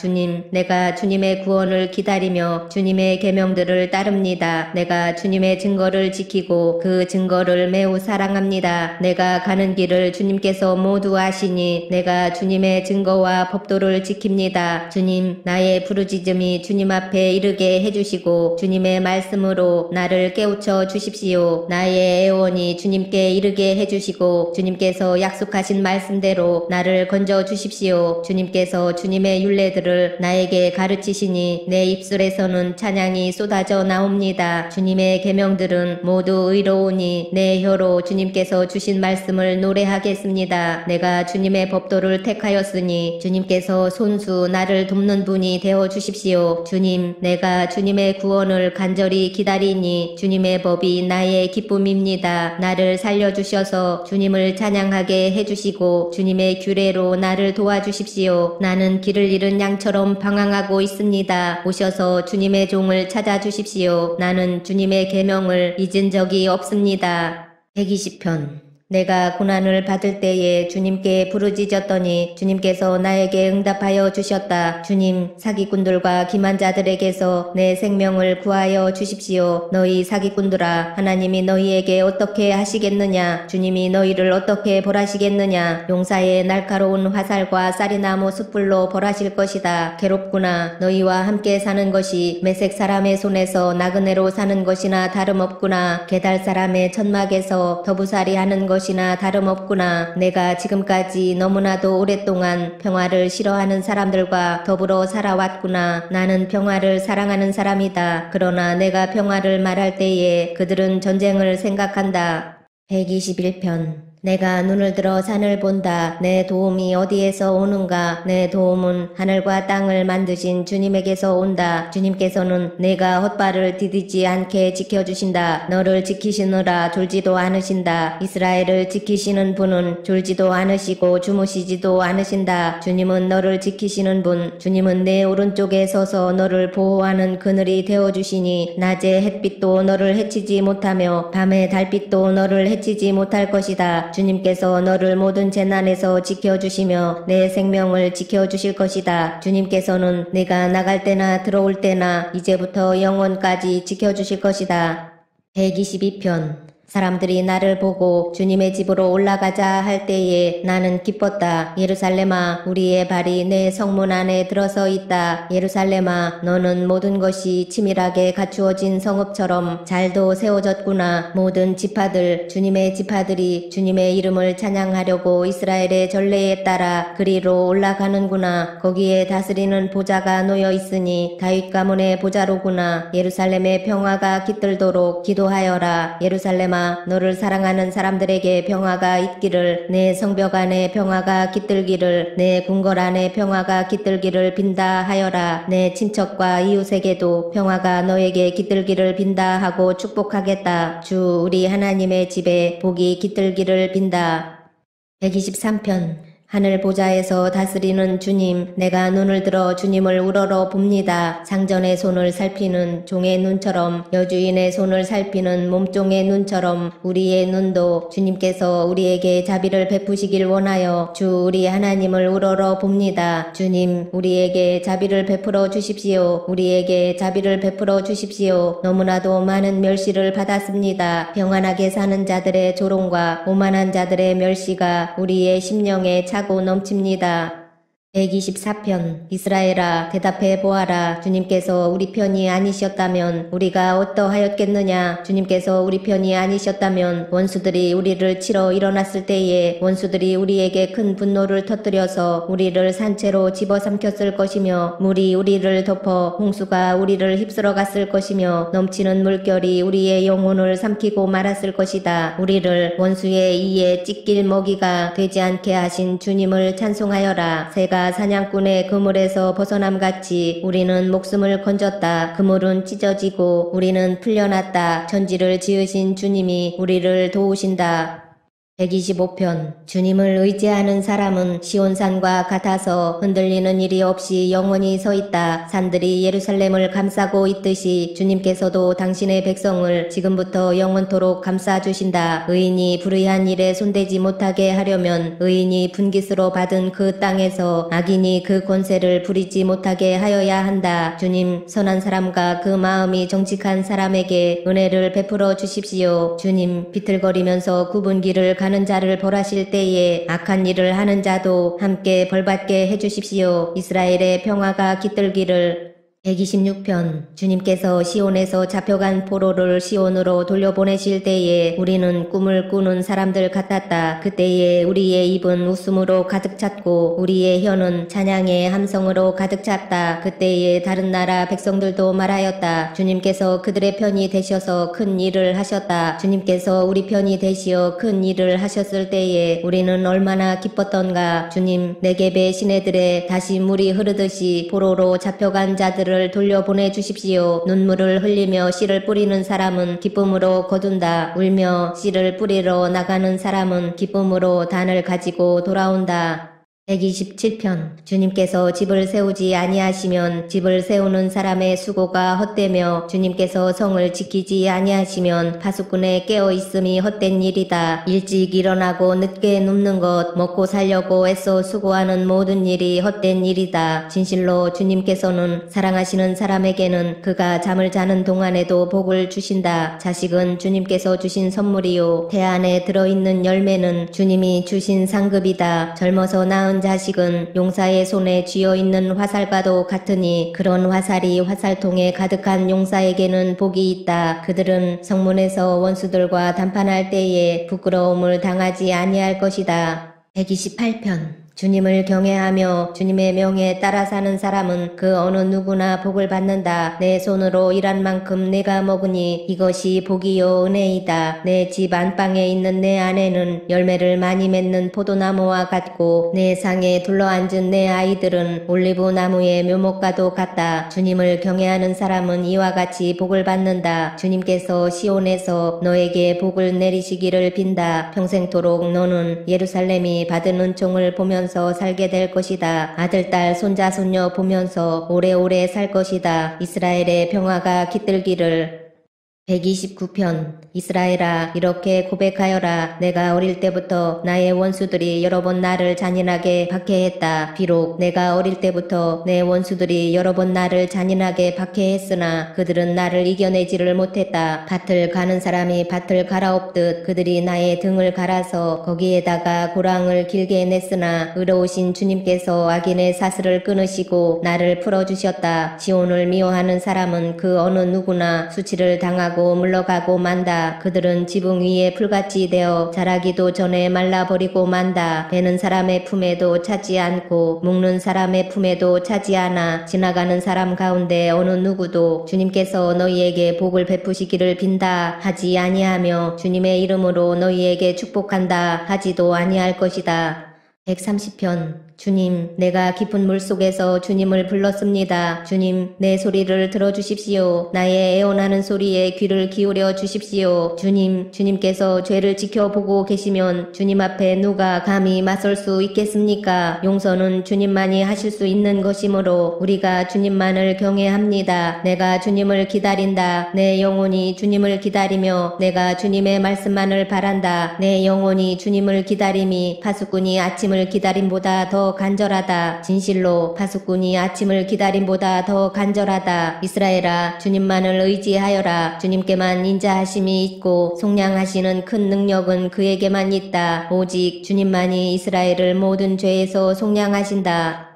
내가 주님의 구원을 기다리며 주님의 계명들을 따릅니다. 내가 주님의 증거를 지키고 그 증거를 매우 사랑합니다. 내가 가는 길을 주님께서 모두 아시니 내가 주님의 증거와 법도를 지킵니다. 나의 부르짖음이 주님 앞에 이르게 해주시고 주님의 말씀으로 나를 깨우쳐 주십시오. 나의 애원이 주님께 이르게 해주시고 주님께서 약속하신 말씀대로 나를 건져 주십시오. 주님께서 주님의 율례들을 나에게 가르치시니 내 입술에서는 찬양이 쏟아져 나옵니다. 주님의 계명들은 모두 의로우니 내 혀로 주님께서 주신 말씀을 노래하겠습니다. 내가 주님의 법도를 택하였으니 주님께서 손수 나를 돕는 분이 되어 주십시오. 내가 주님의 구원을 간절히 기다리니 주님의 법이 나의 기쁨입니다. 나를 살려주셔서 주님을 찬양하게 해주시고 주님의 규례로 나를 도와주십시오. 나는 길을 길을 잃은 양처럼 방황하고 있습니다. 오셔서 주님의 종을 찾아주십시오. 나는 주님의 계명을 잊은 적이 없습니다. 120편. 내가 고난을 받을 때에 주님께 부르짖었더니 주님께서 나에게 응답하여 주셨다. 주님, 사기꾼들과 기만자들에게서 내 생명을 구하여 주십시오. 너희 사기꾼들아, 하나님이 너희에게 어떻게 하시겠느냐? 주님이 너희를 어떻게 벌하시겠느냐? 용사의 날카로운 화살과 쌀이나무 숯불로 벌하실 것이다. 괴롭구나. 너희와 함께 사는 것이 메색 사람의 손에서 나그네로 사는 것이나 다름없구나. 게달 사람의 천막에서 더부살이 하는 것이나 다름없구나. 내가 지금까지 너무나도 오랫동안 평화를 싫어하는 사람들과 더불어 살아왔구나. 나는 평화를 사랑하는 사람이다. 그러나 내가 평화를 말할 때에 그들은 전쟁을 생각한다. 121편. 내가 눈을 들어 산을 본다. 내 도움이 어디에서 오는가? 내 도움은 하늘과 땅을 만드신 주님에게서 온다. 주님께서는 내가 헛발을 디디지 않게 지켜주신다. 너를 지키시느라 졸지도 않으신다. 이스라엘을 지키시는 분은 졸지도 않으시고 주무시지도 않으신다. 주님은 너를 지키시는 분. 주님은 내 오른쪽에 서서 너를 보호하는 그늘이 되어주시니 낮에 햇빛도 너를 해치지 못하며 밤에 달빛도 너를 해치지 못할 것이다. 주님께서 너를 모든 재난에서 지켜주시며 내 생명을 지켜주실 것이다. 주님께서는 내가 나갈 때나 들어올 때나 이제부터 영원까지 지켜주실 것이다. 122편. 사람들이 나를 보고 주님의 집으로 올라가자 할 때에 나는 기뻤다. 예루살렘아, 우리의 발이 내 성문 안에 들어서 있다. 예루살렘아, 너는 모든 것이 치밀하게 갖추어진 성읍처럼 잘도 세워졌구나. 모든 지파들, 주님의 지파들이 주님의 이름을 찬양하려고 이스라엘의 전례에 따라 그리로 올라가는구나. 거기에 다스리는 보좌가 놓여 있으니 다윗 가문의 보좌로구나. 예루살렘의 평화가 깃들도록 기도하여라. 예루살렘아, 너를 사랑하는 사람들에게 평화가 있기를, 내 성벽 안에 평화가 깃들기를, 내 궁궐 안에 평화가 깃들기를 빈다 하여라. 내 친척과 이웃에게도 평화가 너에게 깃들기를 빈다 하고 축복하겠다. 주 우리 하나님의 집에 복이 깃들기를 빈다. 123편. 하늘 보좌에서 다스리는 주님, 내가 눈을 들어 주님을 우러러 봅니다. 상전의 손을 살피는 종의 눈처럼, 여주인의 손을 살피는 몸종의 눈처럼 우리의 눈도 주님께서 우리에게 자비를 베푸시길 원하여 주 우리 하나님을 우러러 봅니다. 주님, 우리에게 자비를 베풀어 주십시오. 우리에게 자비를 베풀어 주십시오. 너무나도 많은 멸시를 받았습니다. 평안하게 사는 자들의 조롱과 오만한 자들의 멸시가 우리의 심령에 차고 넘칩니다. 124편. 이스라엘아, 대답해 보아라. 주님께서 우리 편이 아니셨다면 우리가 어떠하였겠느냐? 주님께서 우리 편이 아니셨다면 원수들이 우리를 치러 일어났을 때에 원수들이 우리에게 큰 분노를 터뜨려서 우리를 산채로 집어삼켰을 것이며 물이 우리를 덮어 홍수가 우리를 휩쓸어 갔을 것이며 넘치는 물결이 우리의 영혼을 삼키고 말았을 것이다. 우리를 원수의 이에 찢길 먹이가 되지 않게 하신 주님을 찬송하여라. 새가 사냥꾼의 그물에서 벗어남같이 우리는 목숨을 건졌다. 그물은 찢어지고 우리는 풀려났다. 천지를 지으신 주님이 우리를 도우신다. 125편. 주님을 의지하는 사람은 시온산과 같아서 흔들리는 일이 없이 영원히 서 있다. 산들이 예루살렘을 감싸고 있듯이 주님께서도 당신의 백성을 지금부터 영원토록 감싸주신다. 의인이 불의한 일에 손대지 못하게 하려면 의인이 분깃으로 받은 그 땅에서 악인이 그 권세를 부리지 못하게 하여야 한다. 주님, 선한 사람과 그 마음이 정직한 사람에게 은혜를 베풀어 주십시오. 주님, 비틀거리면서 굽은 길을 가는 자를 벌하실 때에 악한 일을 하는 자도 함께 벌받게 해주십시오. 이스라엘의 평화가 깃들기를. 126편. 주님께서 시온에서 잡혀간 포로를 시온으로 돌려보내실 때에 우리는 꿈을 꾸는 사람들 같았다. 그때에 우리의 입은 웃음으로 가득 찼고 우리의 혀는 찬양의 함성으로 가득 찼다. 그때에 다른 나라 백성들도 말하였다. 주님께서 그들의 편이 되셔서 큰 일을 하셨다. 주님께서 우리 편이 되시어 큰 일을 하셨을 때에 우리는 얼마나 기뻤던가. 주님, 네겝의 시내들에 다시 물이 흐르듯이 포로로 잡혀간 자들을 돌려보내 주십시오. 눈물을 흘리며 씨를 뿌리는 사람은 기쁨으로 거둔다. 울며 씨를 뿌리러 나가는 사람은 기쁨으로 단을 가지고 돌아온다. 127편 주님께서 집을 세우지 아니하시면 집을 세우는 사람의 수고가 헛되며 주님께서 성을 지키지 아니하시면 파수꾼의 깨어있음이 헛된 일이다. 일찍 일어나고 늦게 눕는 것 먹고 살려고 애써 수고하는 모든 일이 헛된 일이다. 진실로 주님께서는 사랑하시는 사람에게는 그가 잠을 자는 동안에도 복을 주신다. 자식은 주님께서 주신 선물이요 태 안에 들어있는 열매는 주님이 주신 상급이다. 젊어서 낳은 자식은 용사의 손에 쥐어있는 화살과도 같으니 그런 화살이 화살통에 가득한 용사에게는 복이 있다. 그들은 성문에서 원수들과 담판할 때에 부끄러움을 당하지 아니할 것이다. 128편 주님을 경외하며 주님의 명에 따라 사는 사람은 그 어느 누구나 복을 받는다. 내 손으로 일한 만큼 내가 먹으니 이것이 복이요 은혜이다. 내 집 안방에 있는 내 아내는 열매를 많이 맺는 포도나무와 같고 내 상에 둘러앉은 내 아이들은 올리브 나무의 묘목과도 같다. 주님을 경외하는 사람은 이와 같이 복을 받는다. 주님께서 시온에서 너에게 복을 내리시기를 빈다. 평생토록 너는 예루살렘이 받은 은총을 보면서 살게 될 것이다. 아들, 딸, 손자, 손녀 보면서 오래오래 살 것이다. 이스라엘의 평화가 깃들기를. 129편 이스라엘아 이렇게 고백하여라. 내가 어릴 때부터 나의 원수들이 여러 번 나를 잔인하게 박해했다. 비록 내가 어릴 때부터 내 원수들이 여러 번 나를 잔인하게 박해했으나 그들은 나를 이겨내지를 못했다. 밭을 가는 사람이 밭을 갈아엎듯 그들이 나의 등을 갈아서 거기에다가 고랑을 길게 냈으나 의로우신 주님께서 악인의 사슬을 끊으시고 나를 풀어주셨다. 시온을 미워하는 사람은 그 어느 누구나 수치를 당하고 물러가고 만다. 그들은 지붕 위에 풀같이 되어 자라기도 전에 말라버리고 만다. 베는 사람의 품에도 차지 않고 묶는 사람의 품에도 차지 않아. 지나가는 사람 가운데 어느 누구도 주님께서 너희에게 복을 베푸시기를 빈다 하지 아니하며 주님의 이름으로 너희에게 축복한다 하지도 아니할 것이다. 130편 주님, 내가 깊은 물속에서 주님을 불렀습니다. 주님, 내 소리를 들어주십시오. 나의 애원하는 소리에 귀를 기울여 주십시오. 주님, 주님께서 죄를 지켜보고 계시면 주님 앞에 누가 감히 맞설 수 있겠습니까? 용서는 주님만이 하실 수 있는 것이므로 우리가 주님만을 경외합니다. 내가 주님을 기다린다. 내 영혼이 주님을 기다리며 내가 주님의 말씀만을 바란다. 내 영혼이 주님을 기다림이 파수꾼이 아침을 기다림보다 더 간절하다. 진실로 파수꾼이 아침을 기다림보다 더 간절하다. 이스라엘아 주님만을 의지하여라. 주님께만 인자하심이 있고 속량하시는 큰 능력은 그에게만 있다. 오직 주님만이 이스라엘을 모든 죄에서 속량하신다.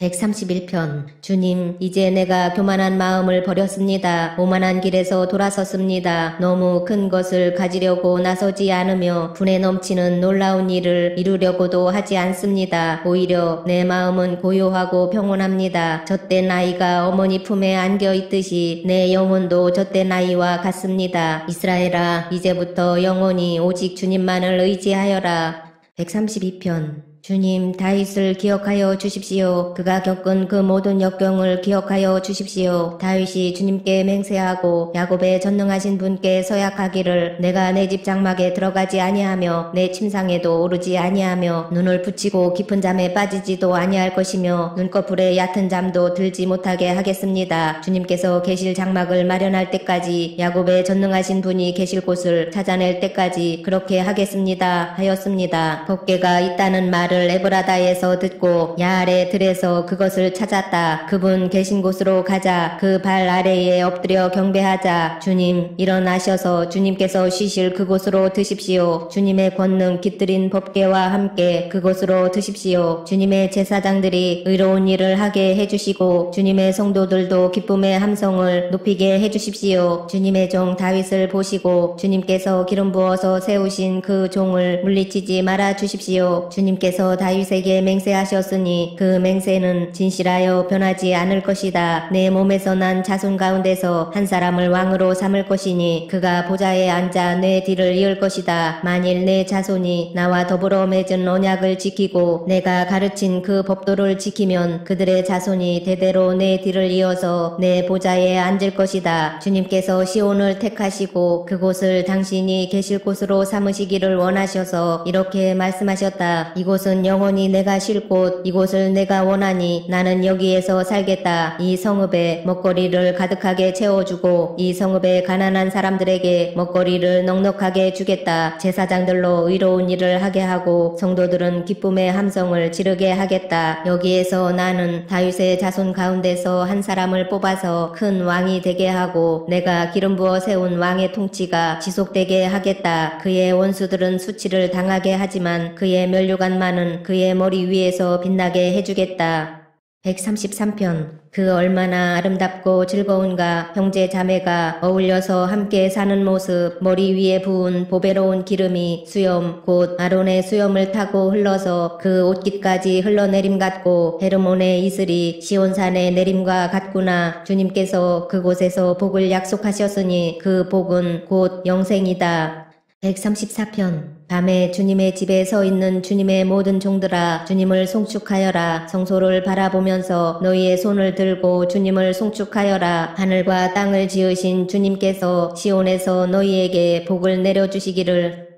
131편 주님, 이제 내가 교만한 마음을 버렸습니다. 오만한 길에서 돌아섰습니다. 너무 큰 것을 가지려고 나서지 않으며 분에 넘치는 놀라운 일을 이루려고도 하지 않습니다. 오히려 내 마음은 고요하고 평온합니다. 젖된 아이가 어머니 품에 안겨 있듯이 내 영혼도 젖된 아이와 같습니다. 이스라엘아 이제부터 영원히 오직 주님만을 의지하여라. 132편 주님, 다윗을 기억하여 주십시오. 그가 겪은 그 모든 역경을 기억하여 주십시오. 다윗이 주님께 맹세하고 야곱의 전능하신 분께 서약하기를 내가 내 집 장막에 들어가지 아니하며 내 침상에도 오르지 아니하며 눈을 붙이고 깊은 잠에 빠지지도 아니할 것이며 눈꺼풀에 얕은 잠도 들지 못하게 하겠습니다. 주님께서 계실 장막을 마련할 때까지 야곱의 전능하신 분이 계실 곳을 찾아낼 때까지 그렇게 하겠습니다 하였습니다. 법궤가 있다는 말을 에브라다에서 듣고 야알의 들에서 그것을 찾았다. 그분 계신 곳으로 가자. 그 발 아래에 엎드려 경배하자. 주님 일어나셔서 주님께서 쉬실 그곳으로 드십시오. 주님의 권능 깃들인 법궤와 함께 그곳으로 드십시오. 주님의 제사장들이 의로운 일을 하게 해주시고 주님의 성도들도 기쁨의 함성을 높이게 해주십시오. 주님의 종 다윗을 보시고 주님께서 기름 부어서 세우신 그 종을 물리치지 말아 주십시오. 주님께서 다윗에게 맹세하셨으니 그 맹세는 진실하여 변하지 않을 것이다. 내 몸에서 난 자손 가운데서 한 사람을 왕으로 삼을 것이니 그가 보좌에 앉아 내 뒤를 이을 것이다. 만일 내 자손이 나와 더불어 맺은 언약을 지키고 내가 가르친 그 법도를 지키면 그들의 자손이 대대로 내 뒤를 이어서 내 보좌에 앉을 것이다. 주님께서 시온을 택하시고 그곳을 당신이 계실 곳으로 삼으시기를 원하셔서 이렇게 말씀하셨다. 이곳은 이곳은 영원히 내가 쉴 곳, 이곳을 내가 원하니 나는 여기에서 살겠다. 이 성읍에 먹거리를 가득하게 채워주고 이 성읍에 가난한 사람들에게 먹거리를 넉넉하게 주겠다. 제사장들로 의로운 일을 하게 하고 성도들은 기쁨의 함성을 지르게 하겠다. 여기에서 나는 다윗의 자손 가운데서 한 사람을 뽑아서 큰 왕이 되게 하고 내가 기름 부어 세운 왕의 통치가 지속되게 하겠다. 그의 원수들은 수치를 당하게 하지만 그의 면류관만은 그의 머리 위에서 빛나게 해주겠다. 133편. 그 얼마나 아름답고 즐거운가. 형제 자매가 어울려서 함께 사는 모습. 머리 위에 부은 보배로운 기름이 수염 곧 아론의 수염을 타고 흘러서 그 옷깃까지 흘러내림 같고 헤르몬의 이슬이 시온산의 내림과 같구나. 주님께서 그곳에서 복을 약속하셨으니 그 복은 곧 영생이다. 134편. 밤에 주님의 집에 서 있는 주님의 모든 종들아 주님을 송축하여라. 성소를 바라보면서 너희의 손을 들고 주님을 송축하여라. 하늘과 땅을 지으신 주님께서 시온에서 너희에게 복을 내려주시기를.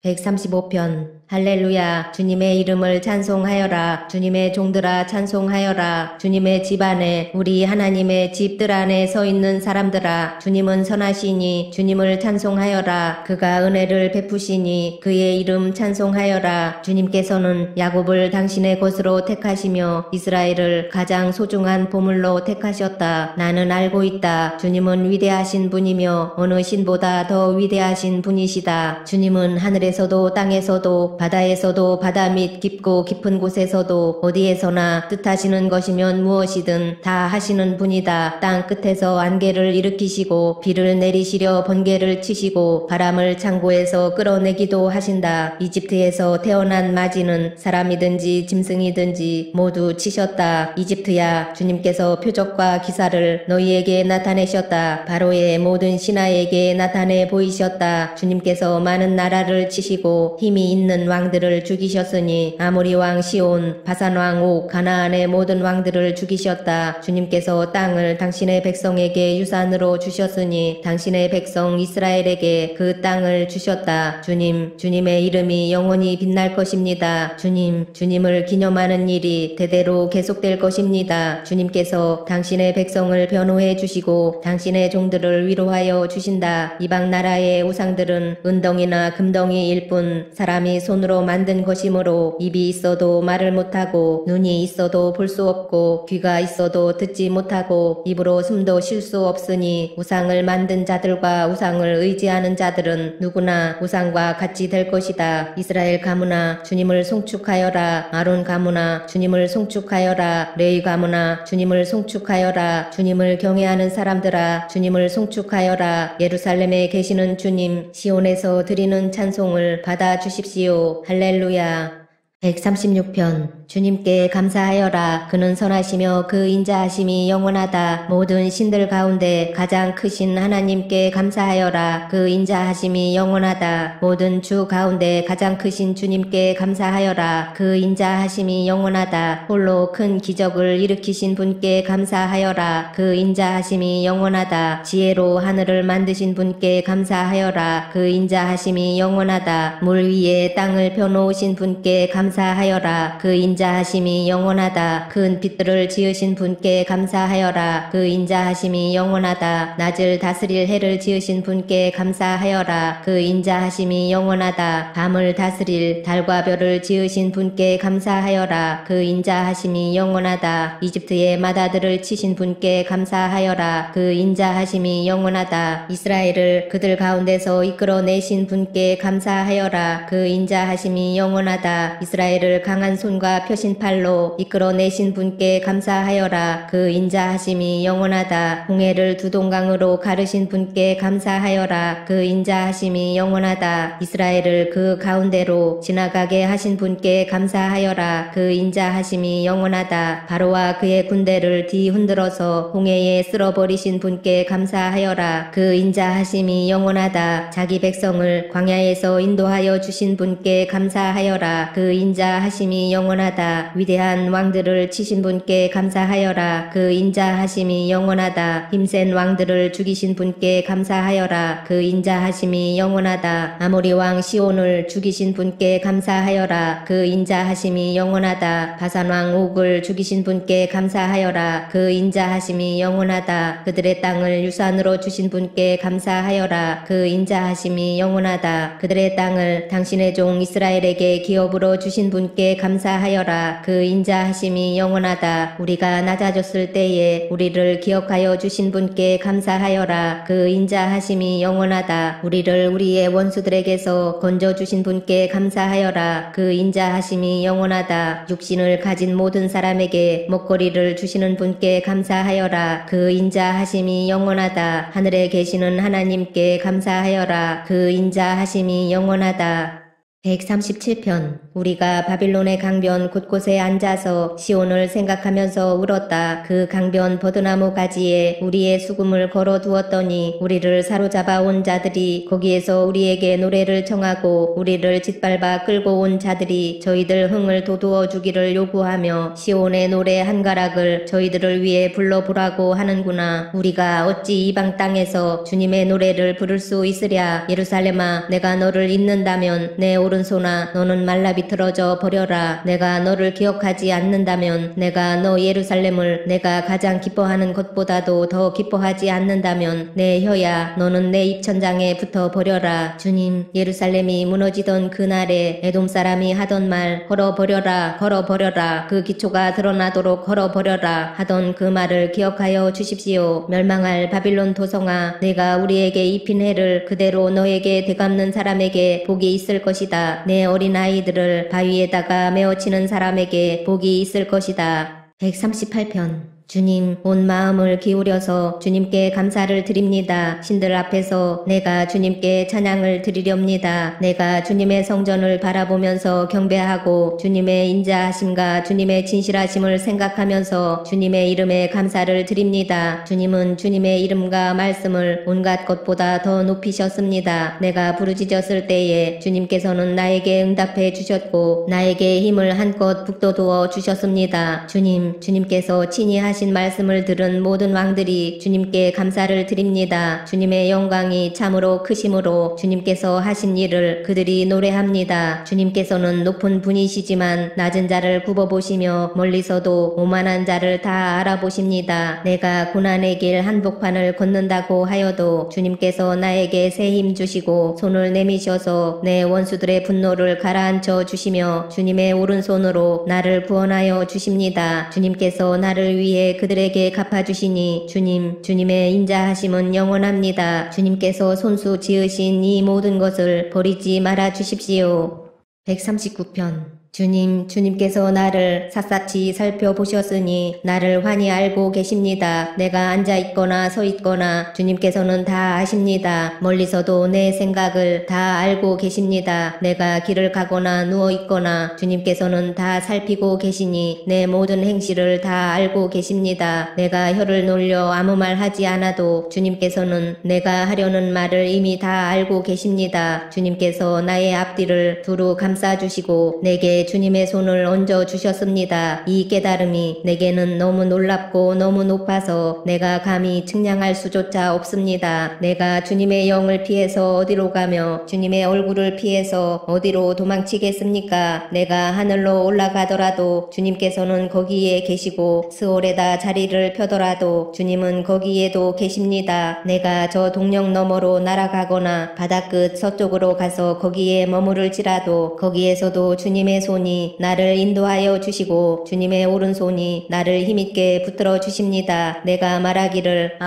135편. 할렐루야. 주님의 이름을 찬송하여라. 주님의 종들아 찬송하여라. 주님의 집 안에 우리 하나님의 집들 안에 서 있는 사람들아 주님은 선하시니 주님을 찬송하여라. 그가 은혜를 베푸시니 그의 이름 찬송하여라. 주님께서는 야곱을 당신의 것으로 택하시며 이스라엘을 가장 소중한 보물로 택하셨다. 나는 알고 있다. 주님은 위대하신 분이며 어느 신보다 더 위대하신 분이시다. 주님은 하늘에서도 땅에서도 바다에서도 바다 밑 깊고 깊은 곳에서도 어디에서나 뜻하시는 것이면 무엇이든 다 하시는 분이다. 땅 끝에서 안개를 일으키시고 비를 내리시려 번개를 치시고 바람을 창고에서 끌어내기도 하신다. 이집트에서 태어난 마지는 사람이든지 짐승이든지 모두 치셨다. 이집트야 주님께서 표적과 기사를 너희에게 나타내셨다. 바로의 모든 신하에게 나타내 보이셨다. 주님께서 많은 나라를 치시고 힘이 있는 왕들을 죽이셨으니 아모리 왕 시온, 바산 왕 옥, 가나안의 모든 왕들을 죽이셨다. 주님께서 땅을 당신의 백성에게 유산으로 주셨으니 당신의 백성 이스라엘에게 그 땅을 주셨다. 주님의 이름이 영원히 빛날 것입니다. 주님을 기념하는 일이 대대로 계속될 것입니다. 주님께서 당신의 백성을 변호해 주시고 당신의 종들을 위로하여 주신다. 이방 나라의 우상들은 은덩이나 금덩이일 뿐 사람이 손으로 만든 것이므로 입이 있어도 말을 못하고 눈이 있어도 볼 수 없고 귀가 있어도 듣지 못하고 입으로 숨도 쉴 수 없으니 우상을 만든 자들과 우상을 의지하는 자들은 누구나 우상과 같이 될 것이다. 이스라엘 가문아 주님을 송축하여라. 아론 가문아 주님을 송축하여라. 레위 가문아 주님을 송축하여라. 주님을 경외하는 사람들아 주님을 송축하여라. 예루살렘에 계시는 주님 시온에서 드리는 찬송을 받아 주십시오. 할렐루야. 136편. 주님께 감사하여라. 그는 선하시며 그 인자하심이 영원하다. 모든 신들 가운데 가장 크신 하나님께 감사하여라. 그 인자하심이 영원하다. 모든 주 가운데 가장 크신 주님께 감사하여라. 그 인자하심이 영원하다. 홀로 큰 기적을 일으키신 분께 감사하여라. 그 인자하심이 영원하다. 지혜로 하늘을 만드신 분께 감사하여라. 그 인자하심이 영원하다. 물 위에 땅을 펴놓으신 분께 감사하여라. 그 인자하심이 영원하다. 큰 빛들을 지으신 분께 감사하여라. 그 인자하심이 영원하다. 낮을 다스릴 해를 지으신 분께 감사하여라. 그 인자하심이 영원하다. 밤을 다스릴 달과 별을 지으신 분께 감사하여라. 그 인자하심이 영원하다. 이집트의 마다들을 치신 분께 감사하여라. 그 인자하심이 영원하다. 이스라엘을 그들 가운데서 이끌어내신 분께 감사하여라. 그 인자하심이 영원하다. 이스라엘을 강한 손과 펴신 팔로 이끌어내신 분께 감사하여라. 그 인자하심이 영원하다. 홍해를 두 동강으로 가르신 분께 감사하여라. 그 인자하심이 영원하다. 이스라엘을 그 가운데로 지나가게 하신 분께 감사하여라. 그 인자하심이 영원하다. 바로와 그의 군대를 뒤흔들어서 홍해에 쓸어버리신 분께 감사하여라. 그 인자하심이 영원하다. 자기 백성을 광야에서 인도하여 주신 분께 감사하여라. 그 인자하심이 영원하다. 위대한 왕들을 치신 분께 감사하여라. 그 인자하심이 영원하다. 힘센 왕들을 죽이신 분께 감사하여라. 그 인자하심이 영원하다. 아모리 왕 시온을 죽이신 분께 감사하여라. 그 인자하심이 영원하다. 바산 왕 옥을 죽이신 분께 감사하여라. 그 인자하심이 영원하다. 그들의 땅을 유산으로 주신 분께 감사하여라. 그 인자하심이 영원하다. 그들의 땅을 당신의 종 이스라엘에게 기업으로 주신 분께 감사하여라. 그 인자하심이 영원하다. 우리가 낮아졌을 때에 우리를 기억하여 주신 분께 감사하여라. 그 인자하심이 영원하다. 우리를 우리의 원수들에게서 건져주신 분께 감사하여라. 그 인자하심이 영원하다. 육신을 가진 모든 사람에게 먹거리를 주시는 분께 감사하여라. 그 인자하심이 영원하다. 하늘에 계시는 하나님께 감사하여라. 그 인자하심이 영원하다. 137편. 우리가 바빌론의 강변 곳곳에 앉아서 시온을 생각하면서 울었다. 그 강변 버드나무 가지에 우리의 수금을 걸어두었더니 우리를 사로잡아 온 자들이 거기에서 우리에게 노래를 청하고 우리를 짓밟아 끌고 온 자들이 저희들 흥을 돋우어 주기를 요구하며 시온의 노래 한 가락을 저희들을 위해 불러보라고 하는구나. 우리가 어찌 이방 땅에서 주님의 노래를 부를 수 있으랴. 예루살렘아, 내가 너를 잊는다면 내 오른손아 너는 말라 비틀어져 버려라. 내가 너를 기억하지 않는다면, 내가 너 예루살렘을 내가 가장 기뻐하는 것보다도 더 기뻐하지 않는다면 내 혀야 너는 내 입천장에 붙어 버려라. 주님, 예루살렘이 무너지던 그날에 에돔 사람이 하던 말 걸어버려라 걸어버려라 그 기초가 드러나도록 걸어버려라 하던 그 말을 기억하여 주십시오. 멸망할 바빌론 도성아, 내가 우리에게 입힌 해를 그대로 너에게 되갚는 사람에게 복이 있을 것이다. 내 어린아이들을 바위에다가 메어치는 사람에게 복이 있을 것이다. 138편. 주님, 온 마음을 기울여서 주님께 감사를 드립니다. 신들 앞에서 내가 주님께 찬양을 드리렵니다. 내가 주님의 성전을 바라보면서 경배하고 주님의 인자하심과 주님의 진실하심을 생각하면서 주님의 이름에 감사를 드립니다. 주님은 주님의 이름과 말씀을 온갖 것보다 더 높이셨습니다. 내가 부르짖었을 때에 주님께서는 나에게 응답해 주셨고 나에게 힘을 한껏 북돋워 주셨습니다. 주님께서 친히 하신 말씀을 들은 모든 왕들이 주님께 감사를 드립니다. 주님의 영광이 참으로 크심으로 주님께서 하신 일을 그들이 노래합니다. 주님께서는 높은 분이시지만 낮은 자를 굽어보시며 멀리서도 오만한 자를 다 알아보십니다. 내가 고난의 길 한복판을 걷는다고 하여도 주님께서 나에게 새 힘 주시고 손을 내미셔서 내 원수들의 분노를 가라앉혀 주시며 주님의 오른손으로 나를 구원하여 주십니다. 주님께서 나를 위해 그들에게 갚아주시니 주님의 인자하심은 영원합니다. 주님께서 손수 지으신 이 모든 것을 버리지 말아 주십시오. 139편. 주님께서 나를 샅샅이 살펴보셨으니 나를 환히 알고 계십니다. 내가 앉아있거나 서있거나 주님께서는 다 아십니다. 멀리서도 내 생각을 다 알고 계십니다. 내가 길을 가거나 누워있거나 주님께서는 다 살피고 계시니 내 모든 행실을 다 알고 계십니다. 내가 혀를 놀려 아무 말 하지 않아도 주님께서는 내가 하려는 말을 이미 다 알고 계십니다. 주님께서 나의 앞뒤를 두루 감싸주시고 내게 주님의 손을 얹어 주셨습니다. 이 깨달음이 내게는 너무 놀랍고 너무 높아서 내가 감히 측량할 수조차 없습니다. 내가 주님의 영을 피해서 어디로 가며 주님의 얼굴을 피해서 어디로 도망치겠습니까? 내가 하늘로 올라가더라도 주님께서는 거기에 계시고 스올에다 자리를 펴더라도 주님은 거기에도 계십니다. 내가 저 동력 너머로 날아가거나 바다끝 서쪽으로 가서 거기에 머무를지라도 거기에서도 주님의 손이 나를 인도하여 주시고 주님의 오른손이 나를 힘있게 붙들어 주십니다. 내가 말하기를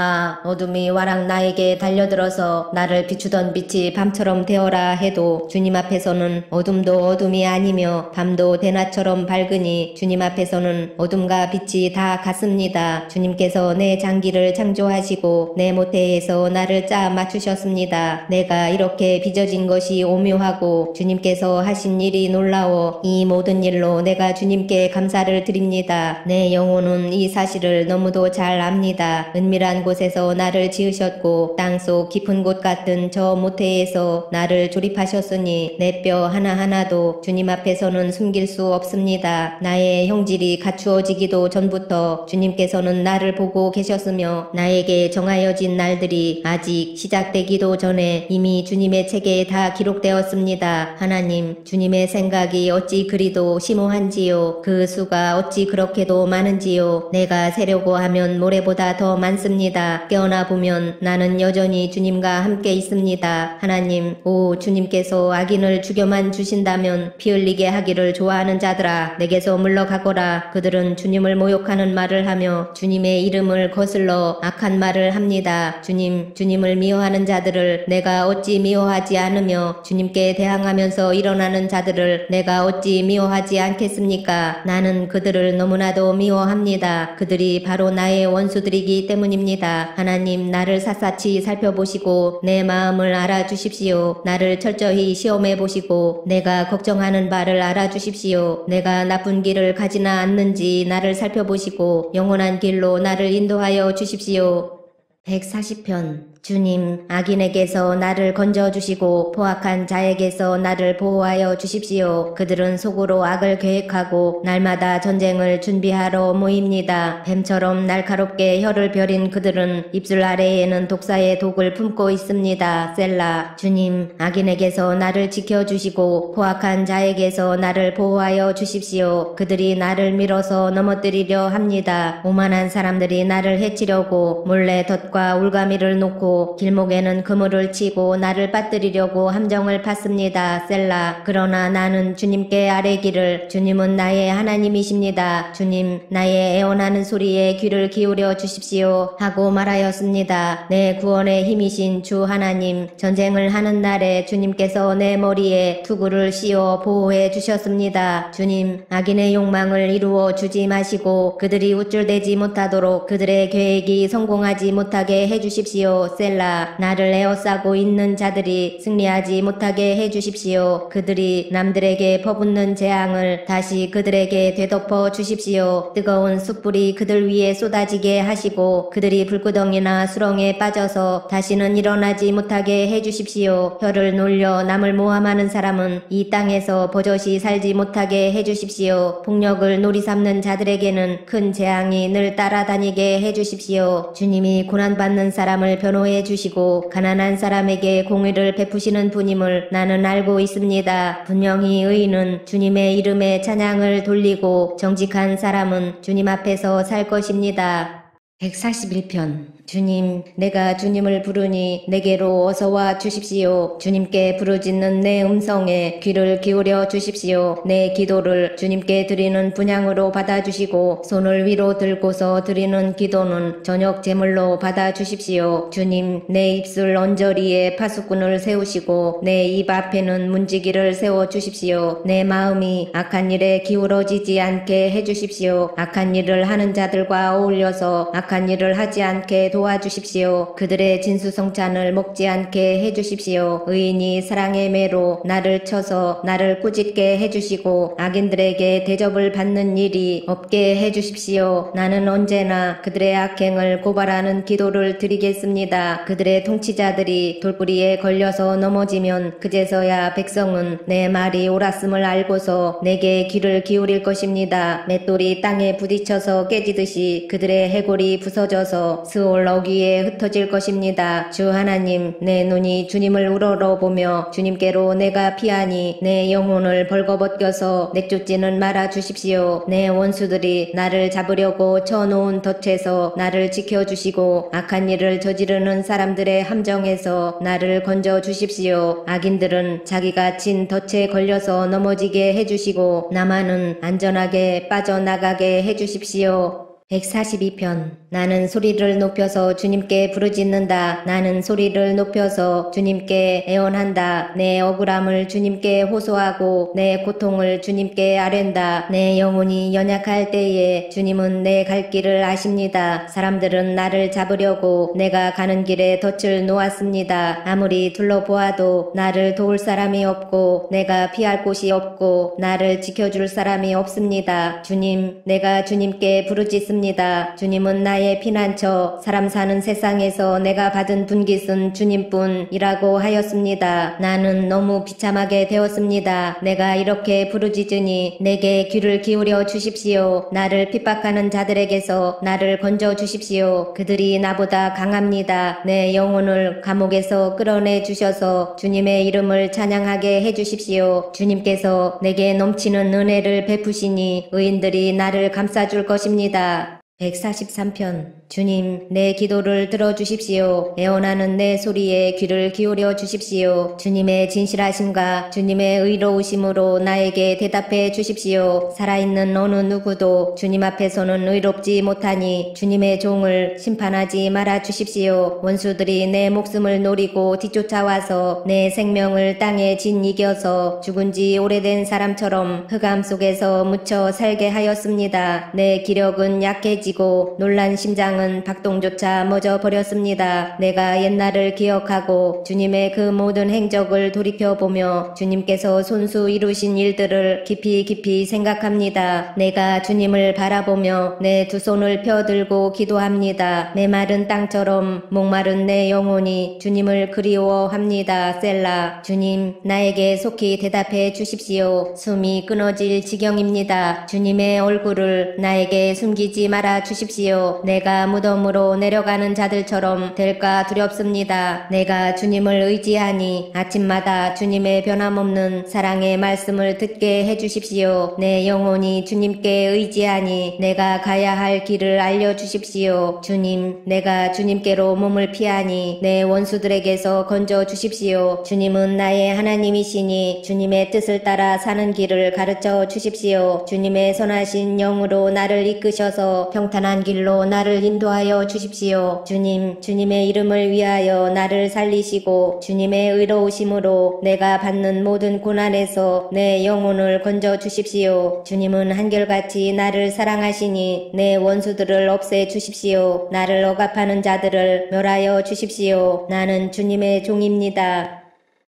어둠이 와락 나에게 달려들어서 나를 비추던 빛이 밤처럼 되어라 해도 주님 앞에서는 어둠도 어둠이 아니며 밤도 대낮처럼 밝으니 주님 앞에서는 어둠과 빛이 다 같습니다. 주님께서 내 장기를 창조하시고 내 모태에서 나를 짜 맞추셨습니다. 내가 이렇게 빚어진 것이 오묘하고 주님께서 하신 일이 놀라워 이 이 모든 일로 내가 주님께 감사를 드립니다. 내 영혼은 이 사실을 너무도 잘 압니다. 은밀한 곳에서 나를 지으셨고 땅속 깊은 곳 같은 저 모태에서 나를 조립하셨으니 내 뼈 하나하나도 주님 앞에서는 숨길 수 없습니다. 나의 형질이 갖추어지기도 전부터 주님께서는 나를 보고 계셨으며 나에게 정하여진 날들이 아직 시작되기도 전에 이미 주님의 책에 다 기록되었습니다. 하나님, 주님의 생각이 어찌 그리도 심오한지요. 그 수가 어찌 그렇게도 많은지요. 내가 세려고 하면 모래보다 더 많습니다. 깨어나 보면 나는 여전히 주님과 함께 있습니다. 하나님, 오 주님께서 악인을 죽여만 주신다면 피 흘리게 하기를 좋아하는 자들아 내게서 물러가거라. 그들은 주님을 모욕하는 말을 하며 주님의 이름을 거슬러 악한 말을 합니다. 주님을 미워하는 자들을 내가 어찌 미워하지 않으며 주님께 대항하면서 일어나는 자들을 내가 어찌 미워하지 않겠습니까? 나는 그들을 너무나도 미워합니다. 그들이 바로 나의 원수들이기 때문입니다. 하나님, 나를 샅샅이 살펴보시고 내 마음을 알아주십시오. 나를 철저히 시험해 보시고 내가 걱정하는 바를 알아주십시오. 내가 나쁜 길을 가지나 않는지 나를 살펴보시고 영원한 길로 나를 인도하여 주십시오. 140편. 주님, 악인에게서 나를 건져주시고 포악한 자에게서 나를 보호하여 주십시오. 그들은 속으로 악을 계획하고 날마다 전쟁을 준비하러 모입니다. 뱀처럼 날카롭게 혀를 벼린 그들은 입술 아래에는 독사의 독을 품고 있습니다. 셀라. 주님, 악인에게서 나를 지켜주시고 포악한 자에게서 나를 보호하여 주십시오. 그들이 나를 밀어서 넘어뜨리려 합니다. 오만한 사람들이 나를 해치려고 몰래 덫과 울가미를 놓고 길목에는 그물을 치고 나를 빠뜨리려고 함정을 팠습니다. 셀라. 그러나 나는 주님께 아뢰기를 주님은 나의 하나님이십니다. 주님, 나의 애원하는 소리에 귀를 기울여 주십시오 하고 말하였습니다. 내 구원의 힘이신 주 하나님, 전쟁을 하는 날에 주님께서 내 머리에 투구를 씌워 보호해 주셨습니다. 주님, 악인의 욕망을 이루어 주지 마시고 그들이 우쭐대지 못하도록 그들의 계획이 성공하지 못하게 해주십시오. 셀라. 나를 에워싸고 있는 자들이 승리하지 못하게 해주십시오. 그들이 남들에게 퍼붓는 재앙을 다시 그들에게 되덮어 주십시오. 뜨거운 숯불이 그들 위에 쏟아지게 하시고 그들이 불구덩이나 수렁에 빠져서 다시는 일어나지 못하게 해주십시오. 혀를 놀려 남을 모함하는 사람은 이 땅에서 버젓이 살지 못하게 해주십시오. 폭력을 놀이삼는 자들에게는 큰 재앙이 늘 따라다니게 해주십시오. 주님이 고난받는 사람을 변호해 주시고 가난한 사람에게 공의를 베푸시는 분임을 나는 알고 있습니다. 분명히 의인은 주님의 이름에 찬양을 돌리고 정직한 사람은 주님 앞에서 살 것입니다. 141편. 주님, 내가 주님을 부르니 내게로 어서와 주십시오. 주님께 부르짖는 내 음성에 귀를 기울여 주십시오. 내 기도를 주님께 드리는 분향으로 받아주시고 손을 위로 들고서 드리는 기도는 저녁 제물로 받아주십시오. 주님, 내 입술 언저리에 파수꾼을 세우시고 내 입 앞에는 문지기를 세워주십시오. 내 마음이 악한 일에 기울어지지 않게 해주십시오. 악한 일을 하는 자들과 어울려서 악한 일을 하지 않게 도와주십시오. 그들의 진수성찬을 먹지 않게 해주십시오. 의인이 사랑의 매로 나를 쳐서 나를 꾸짖게 해주시고 악인들에게 대접을 받는 일이 없게 해주십시오. 나는 언제나 그들의 악행을 고발하는 기도를 드리겠습니다. 그들의 통치자들이 돌뿌리에 걸려서 넘어지면 그제서야 백성은 내 말이 옳았음을 알고서 내게 귀를 기울일 것입니다. 맷돌이 땅에 부딪혀서 깨지듯이 그들의 해골이 부서져서 스올 어귀에 흩어질 것입니다. 주 하나님, 내 눈이 주님을 우러러보며 주님께로 내가 피하니 내 영혼을 벌거벗겨서 내쫓지는 말아 주십시오. 내 원수들이 나를 잡으려고 쳐놓은 덫에서 나를 지켜주시고 악한 일을 저지르는 사람들의 함정에서 나를 건져 주십시오. 악인들은 자기가 친 덫에 걸려서 넘어지게 해주시고 나만은 안전하게 빠져나가게 해주십시오. 142편. 나는 소리를 높여서 주님께 부르짖는다. 나는 소리를 높여서 주님께 애원한다. 내 억울함을 주님께 호소하고 내 고통을 주님께 아랜다. 내 영혼이 연약할 때에 주님은 내 갈 길을 아십니다. 사람들은 나를 잡으려고 내가 가는 길에 덫을 놓았습니다. 아무리 둘러보아도 나를 도울 사람이 없고 내가 피할 곳이 없고 나를 지켜줄 사람이 없습니다. 주님, 내가 주님께 부르짖습니다. 주님은 나의 피난처, 사람 사는 세상에서 내가 받은 분깃은 주님뿐이라고 하였습니다. 나는 너무 비참하게 되었습니다. 내가 이렇게 부르짖으니 내게 귀를 기울여 주십시오. 나를 핍박하는 자들에게서 나를 건져 주십시오. 그들이 나보다 강합니다. 내 영혼을 감옥에서 끌어내 주셔서 주님의 이름을 찬양하게 해주십시오. 주님께서 내게 넘치는 은혜를 베푸시니 의인들이 나를 감싸줄 것입니다. 143편. 주님, 내 기도를 들어주십시오. 애원하는 내 소리에 귀를 기울여 주십시오. 주님의 진실하심과 주님의 의로우심으로 나에게 대답해 주십시오. 살아있는 어느 누구도 주님 앞에서는 의롭지 못하니 주님의 종을 심판하지 말아 주십시오. 원수들이 내 목숨을 노리고 뒤쫓아와서 내 생명을 땅에 짓이겨서 죽은 지 오래된 사람처럼 흑암 속에서 묻혀 살게 하였습니다. 내 기력은 약해지고 놀란 심장은 박동조차 멎어 버렸습니다. 내가 옛날을 기억하고 주님의 그 모든 행적을 돌이켜보며 주님께서 손수 이루신 일들을 깊이 생각합니다. 내가 주님을 바라보며 내 두 손을 펴들고 기도합니다. 메마른 땅처럼 목마른 내 영혼이 주님을 그리워합니다. 셀라. 주님, 나에게 속히 대답해 주십시오. 숨이 끊어질 지경입니다. 주님의 얼굴을 나에게 숨기지 말아 주십시오. 내가 무덤으로 내려가는 자들처럼 될까 두렵습니다. 내가 주님을 의지하니 아침마다 주님의 변함없는 사랑의 말씀을 듣게 해주십시오. 내 영혼이 주님께 의지하니 내가 가야 할 길을 알려주십시오. 주님, 내가 주님께로 몸을 피하니 내 원수들에게서 건져주십시오. 주님은 나의 하나님이시니 주님의 뜻을 따라 사는 길을 가르쳐 주십시오. 주님의 선하신 영으로 나를 이끄셔서 평탄한 길로 나를 인도하여 주십시오. 주님, 주님의 이름을 위하여 나를 살리시고 주님의 의로우심으로 내가 받는 모든 고난에서 내 영혼을 건져 주십시오. 주님은 한결같이 나를 사랑하시니 내 원수들을 없애 주십시오. 나를 억압하는 자들을 멸하여 주십시오. 나는 주님의 종입니다.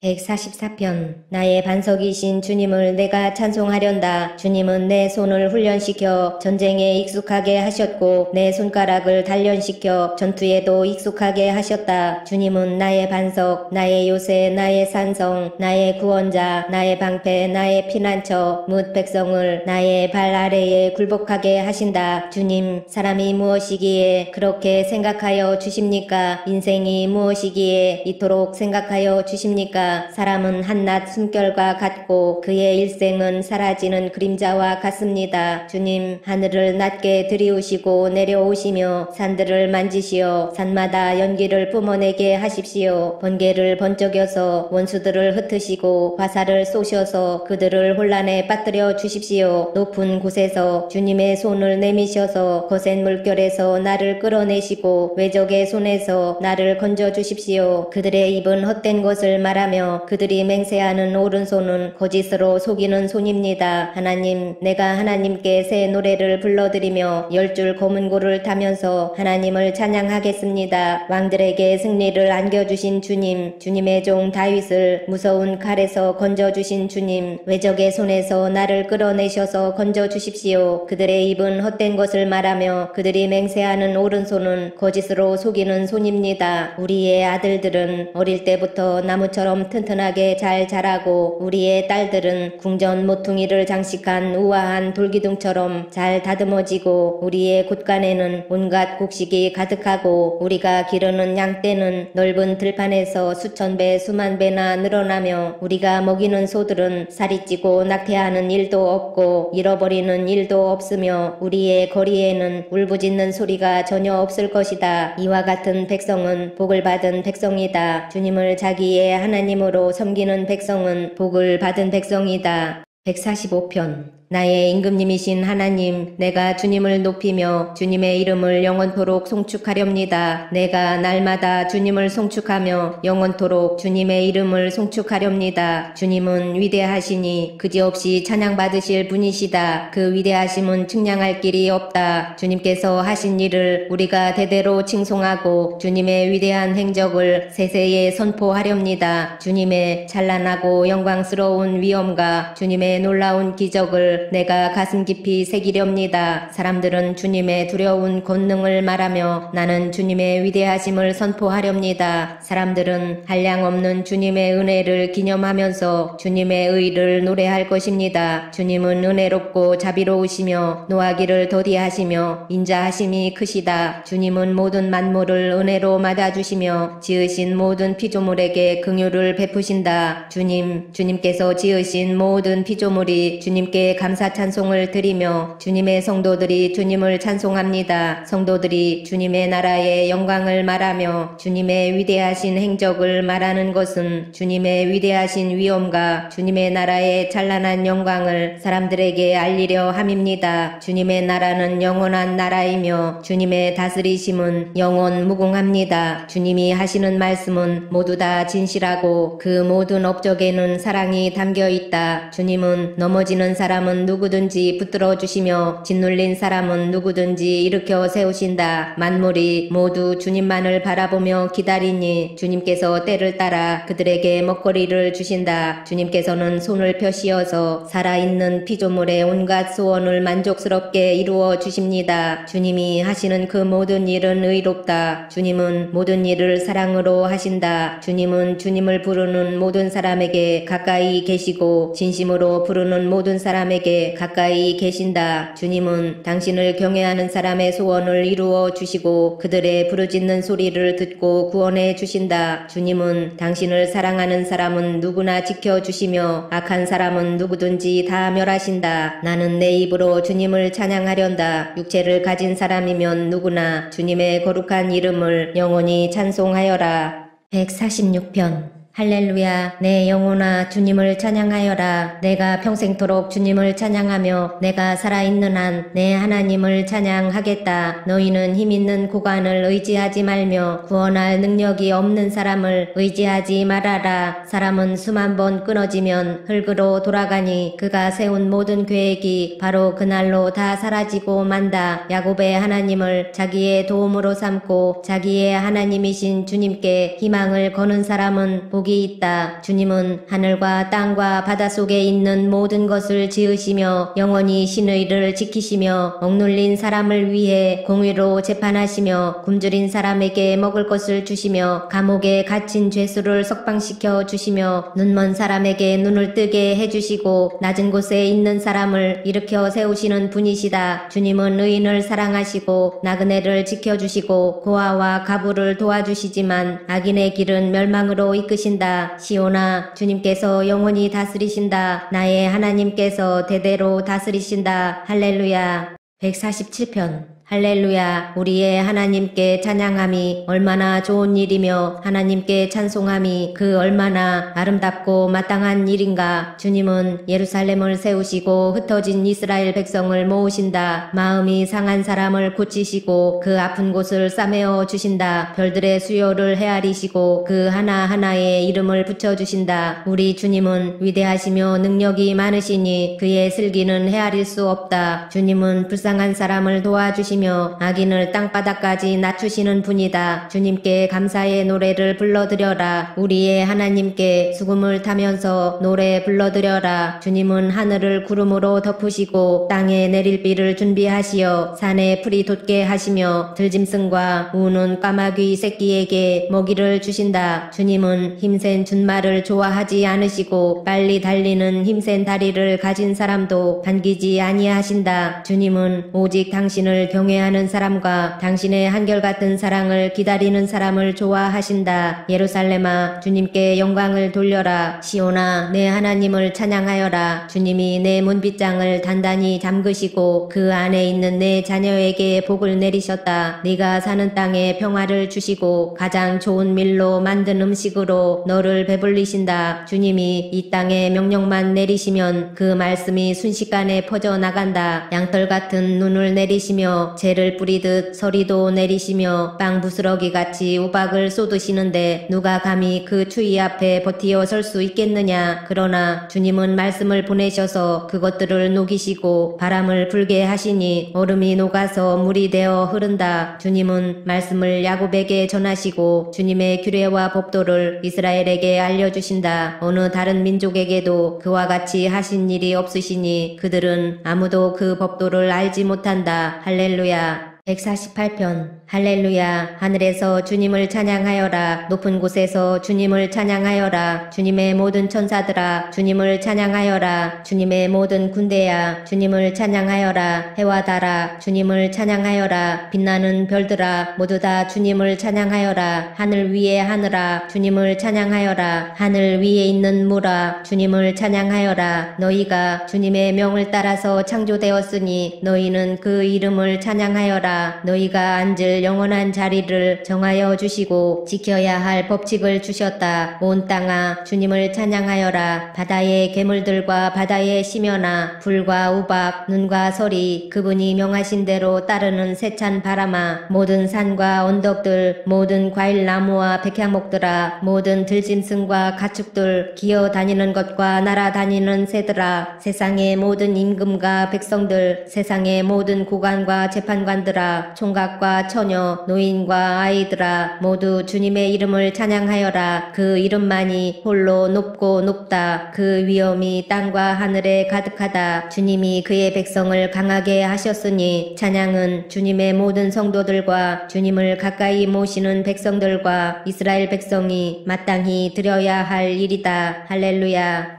144편. 나의 반석이신 주님을 내가 찬송하련다. 주님은 내 손을 훈련시켜 전쟁에 익숙하게 하셨고 내 손가락을 단련시켜 전투에도 익숙하게 하셨다. 주님은 나의 반석, 나의 요새, 나의 산성, 나의 구원자, 나의 방패, 나의 피난처, 뭇 백성을 나의 발 아래에 굴복하게 하신다. 주님, 사람이 무엇이기에 그렇게 생각하여 주십니까? 인생이 무엇이기에 이토록 생각하여 주십니까? 사람은 한낱 숨결과 같고 그의 일생은 사라지는 그림자와 같습니다. 주님, 하늘을 낮게 들이우시고 내려오시며 산들을 만지시어 산마다 연기를 뿜어내게 하십시오. 번개를 번쩍여서 원수들을 흩으시고 화살을 쏘셔서 그들을 혼란에 빠뜨려 주십시오. 높은 곳에서 주님의 손을 내미셔서 거센 물결에서 나를 끌어내시고 외적의 손에서 나를 건져 주십시오. 그들의 입은 헛된 것을 말하며 그들이 맹세하는 오른손은 거짓으로 속이는 손입니다. 하나님, 내가 하나님께 새 노래를 불러드리며 10줄 검은 고를 타면서 하나님을 찬양하겠습니다. 왕들에게 승리를 안겨주신 주님, 주님의 종 다윗을 무서운 칼에서 건져주신 주님, 외적의 손에서 나를 끌어내셔서 건져주십시오. 그들의 입은 헛된 것을 말하며 그들이 맹세하는 오른손은 거짓으로 속이는 손입니다. 우리의 아들들은 어릴 때부터 나무처럼 튼튼하게 잘 자라고 우리의 딸들은 궁전 모퉁이를 장식한 우아한 돌기둥처럼 잘 다듬어지고 우리의 곳간에는 온갖 곡식이 가득하고 우리가 기르는 양떼는 넓은 들판에서 수천 배 수만 배나 늘어나며 우리가 먹이는 소들은 살이 찌고 낙태하는 일도 없고 잃어버리는 일도 없으며 우리의 거리에는 울부짖는 소리가 전혀 없을 것이다. 이와 같은 백성은 복을 받은 백성이다. 주님을 자기의 하나님으로 섬기는 백성은 복을 받은 백성이다. 145편. 나의 임금님이신 하나님, 내가 주님을 높이며 주님의 이름을 영원토록 송축하렵니다. 내가 날마다 주님을 송축하며 영원토록 주님의 이름을 송축하렵니다. 주님은 위대하시니 그지없이 찬양받으실 분이시다. 그 위대하심은 측량할 길이 없다. 주님께서 하신 일을 우리가 대대로 칭송하고 주님의 위대한 행적을 세세에 선포하렵니다. 주님의 찬란하고 영광스러운 위엄과 주님의 놀라운 기적을 내가 가슴 깊이 새기렵니다. 사람들은 주님의 두려운 권능을 말하며 나는 주님의 위대하심을 선포하렵니다. 사람들은 한량 없는 주님의 은혜를 기념하면서 주님의 의를 노래할 것입니다. 주님은 은혜롭고 자비로우시며 노하기를 더디하시며 인자하심이 크시다. 주님은 모든 만물을 은혜로 맞아주시며 지으신 모든 피조물에게 긍휼을 베푸신다. 주님께서 지으신 모든 피조물이 주님께 감사 찬송을 드리며 주님의 성도들이 주님을 찬송합니다. 성도들이 주님의 나라의 영광을 말하며 주님의 위대하신 행적을 말하는 것은 주님의 위대하신 위엄과 주님의 나라의 찬란한 영광을 사람들에게 알리려 함입니다. 주님의 나라는 영원한 나라이며 주님의 다스리심은 영원 무궁합니다. 주님이 하시는 말씀은 모두 다 진실하고 그 모든 업적에는 사랑이 담겨 있다. 주님은 넘어지는 사람은 누구든지 붙들어 주시며 짓눌린 사람은 누구든지 일으켜 세우신다. 만물이 모두 주님만을 바라보며 기다리니 주님께서 때를 따라 그들에게 먹거리를 주신다. 주님께서는 손을 펴시어서 살아있는 피조물의 온갖 소원을 만족스럽게 이루어 주십니다. 주님이 하시는 그 모든 일은 의롭다. 주님은 모든 일을 사랑으로 하신다. 주님은 주님을 부르는 모든 사람에게 가까이 계시고 진심으로 부르는 모든 사람에게 가까이 계신다. 주님은 당신을 경외하는 사람의 소원을 이루어 주시고 그들의 부르짖는 소리를 듣고 구원해 주신다. 주님은 당신을 사랑하는 사람은 누구나 지켜주시며 악한 사람은 누구든지 다 멸하신다. 나는 내 입으로 주님을 찬양하련다. 육체를 가진 사람이면 누구나 주님의 거룩한 이름을 영원히 찬송하여라. 146편 할렐루야. 내 영혼아 주님을 찬양하여라. 내가 평생토록 주님을 찬양하며 내가 살아있는 한 내 하나님을 찬양하겠다. 너희는 힘있는 고관을 의지하지 말며 구원할 능력이 없는 사람을 의지하지 말아라. 사람은 수만 번 끊어지면 흙으로 돌아가니 그가 세운 모든 계획이 바로 그날로 다 사라지고 만다. 야곱의 하나님을 자기의 도움으로 삼고 자기의 하나님이신 주님께 희망을 거는 사람은 복이 있다. 주님은 하늘과 땅과 바닷속에 있는 모든 것을 지으시며 영원히 신의를 지키시며 억눌린 사람을 위해 공의로 재판하시며 굶주린 사람에게 먹을 것을 주시며 감옥에 갇힌 죄수를 석방시켜 주시며 눈먼 사람에게 눈을 뜨게 해주시고 낮은 곳에 있는 사람을 일으켜 세우시는 분이시다. 주님은 의인을 사랑하시고 나그네를 지켜주시고 고아와 가부를 도와주시지만 악인의 길은 멸망으로 이끄신다. 시온아 주님께서 영원히 다스리신다. 나의 하나님께서 대대로 다스리신다. 할렐루야. 147편 할렐루야. 우리의 하나님께 찬양함이 얼마나 좋은 일이며 하나님께 찬송함이 그 얼마나 아름답고 마땅한 일인가. 주님은 예루살렘을 세우시고 흩어진 이스라엘 백성을 모으신다. 마음이 상한 사람을 고치시고 그 아픈 곳을 싸매어 주신다. 별들의 수요를 헤아리시고 그 하나하나에 이름을 붙여주신다. 우리 주님은 위대하시며 능력이 많으시니 그의 슬기는 헤아릴 수 없다. 주님은 불쌍한 사람을 도와주시며 악인을 땅바닥까지 낮추시는 분이다. 주님께 감사의 노래를 불러드려라. 우리의 하나님께 수금을 타면서 노래 불러드려라. 주님은 하늘을 구름으로 덮으시고 땅에 내릴 비를 준비하시어 산에 풀이 돋게 하시며 들짐승과 우는 까마귀 새끼에게 먹이를 주신다. 주님은 힘센 준말을 좋아하지 않으시고 빨리 달리는 힘센 다리를 가진 사람도 반기지 아니하신다. 주님은 오직 당신을 경외하는 사람과 당신의 한결같은 사랑을 기다리는 사람을 좋아하신다. 예루살렘아, 주님께 영광을 돌려라. 시온아, 내 하나님을 찬양하여라. 주님이 내 문빗장을 단단히 잠그시고 그 안에 있는 내 자녀에게 복을 내리셨다. 네가 사는 땅에 평화를 주시고 가장 좋은 밀로 만든 음식으로 너를 배불리신다. 주님이 이 땅에 명령만 내리시면 그 말씀이 순식간에 퍼져나간다. 양털 같은 눈을 내리시며 재를 뿌리듯 서리도 내리시며 빵 부스러기 같이 우박을 쏟으시는데 누가 감히 그 추위 앞에 버티어 설 수 있겠느냐. 그러나 주님은 말씀을 보내셔서 그것들을 녹이시고 바람을 불게 하시니 얼음이 녹아서 물이 되어 흐른다. 주님은 말씀을 야곱에게 전하시고 주님의 규례와 법도를 이스라엘에게 알려주신다. 어느 다른 민족에게도 그와 같이 하신 일이 없으시니 그들은 아무도 그 법도를 알지 못한다. 할렐루야. 148편. 할렐루야. 하늘에서 주님을 찬양하여라. 높은 곳에서 주님을 찬양하여라. 주님의 모든 천사들아, 주님을 찬양하여라. 주님의 모든 군대야, 주님을 찬양하여라. 해와 달아, 주님을 찬양하여라. 빛나는 별들아, 모두 다 주님을 찬양하여라. 하늘 위에 하늘아, 주님을 찬양하여라. 하늘 위에 있는 물아, 주님을 찬양하여라. 너희가 주님의 명을 따라서 창조되었으니 너희는 그 이름을 찬양하여라. 너희가 앉을 영원한 자리를 정하여 주시고 지켜야 할 법칙을 주셨다. 온 땅아, 주님을 찬양하여라. 바다의 괴물들과 바다의 심연아, 불과 우박, 눈과 서리, 그분이 명하신 대로 따르는 세찬 바람아, 모든 산과 언덕들, 모든 과일나무와 백향목들아, 모든 들짐승과 가축들, 기어다니는 것과 날아다니는 새들아, 세상의 모든 임금과 백성들, 세상의 모든 고관과 재판관들아, 총각과 처녀, 노인과 아이들아, 모두 주님의 이름을 찬양하여라. 그 이름만이 홀로 높고 높다. 그 위엄이 땅과 하늘에 가득하다. 주님이 그의 백성을 강하게 하셨으니 찬양은 주님의 모든 성도들과 주님을 가까이 모시는 백성들과 이스라엘 백성이 마땅히 드려야 할 일이다. 할렐루야.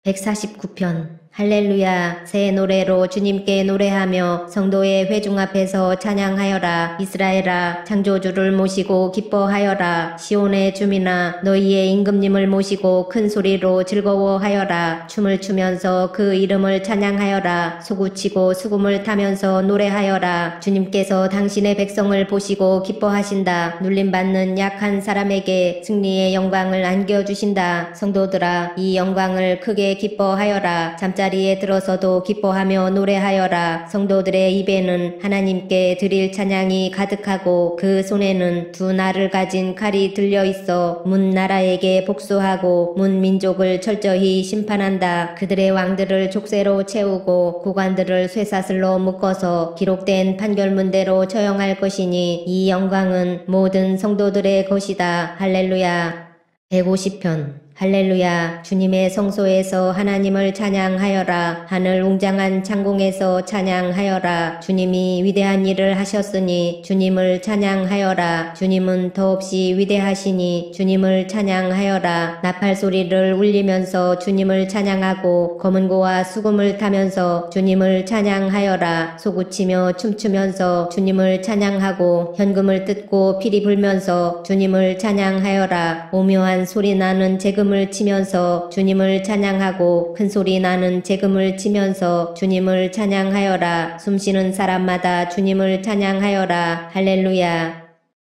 149편. 할렐루야. 새 노래로 주님께 노래하며 성도의 회중 앞에서 찬양하여라. 이스라엘아, 창조주를 모시고 기뻐하여라. 시온의 주민아, 너희의 임금님을 모시고 큰 소리로 즐거워하여라. 춤을 추면서 그 이름을 찬양하여라. 소구치고 수금을 타면서 노래하여라. 주님께서 당신의 백성을 보시고 기뻐하신다. 눌림받는 약한 사람에게 승리의 영광을 안겨주신다. 성도들아, 이 영광을 크게 기뻐하여라. 자리에 들어서도 기뻐하며 노래하여라. 성도들의 입에는 하나님께 드릴 찬양이 가득하고 그 손에는 두 날을 가진 칼이 들려있어 문 나라에게 복수하고 문 민족을 철저히 심판한다. 그들의 왕들을 족쇄로 채우고 고관들을 쇠사슬로 묶어서 기록된 판결문대로 처형할 것이니 이 영광은 모든 성도들의 것이다. 할렐루야. 150편. 할렐루야. 주님의 성소에서 하나님을 찬양하여라. 하늘 웅장한 창공에서 찬양하여라. 주님이 위대한 일을 하셨으니 주님을 찬양하여라. 주님은 더없이 위대하시니 주님을 찬양하여라. 나팔 소리를 울리면서 주님을 찬양하고 검은고와 수금을 타면서 주님을 찬양하여라. 소구치며 춤추면서 주님을 찬양하고 현금을 뜯고 피리 불면서 주님을 찬양하여라. 오묘한 소리 나는 재금을 치면서 주님을 찬양하고 큰소리 나는 재금을 치면서 주님을 찬양하여라. 숨쉬는 사람마다 주님을 찬양하여라. 할렐루야.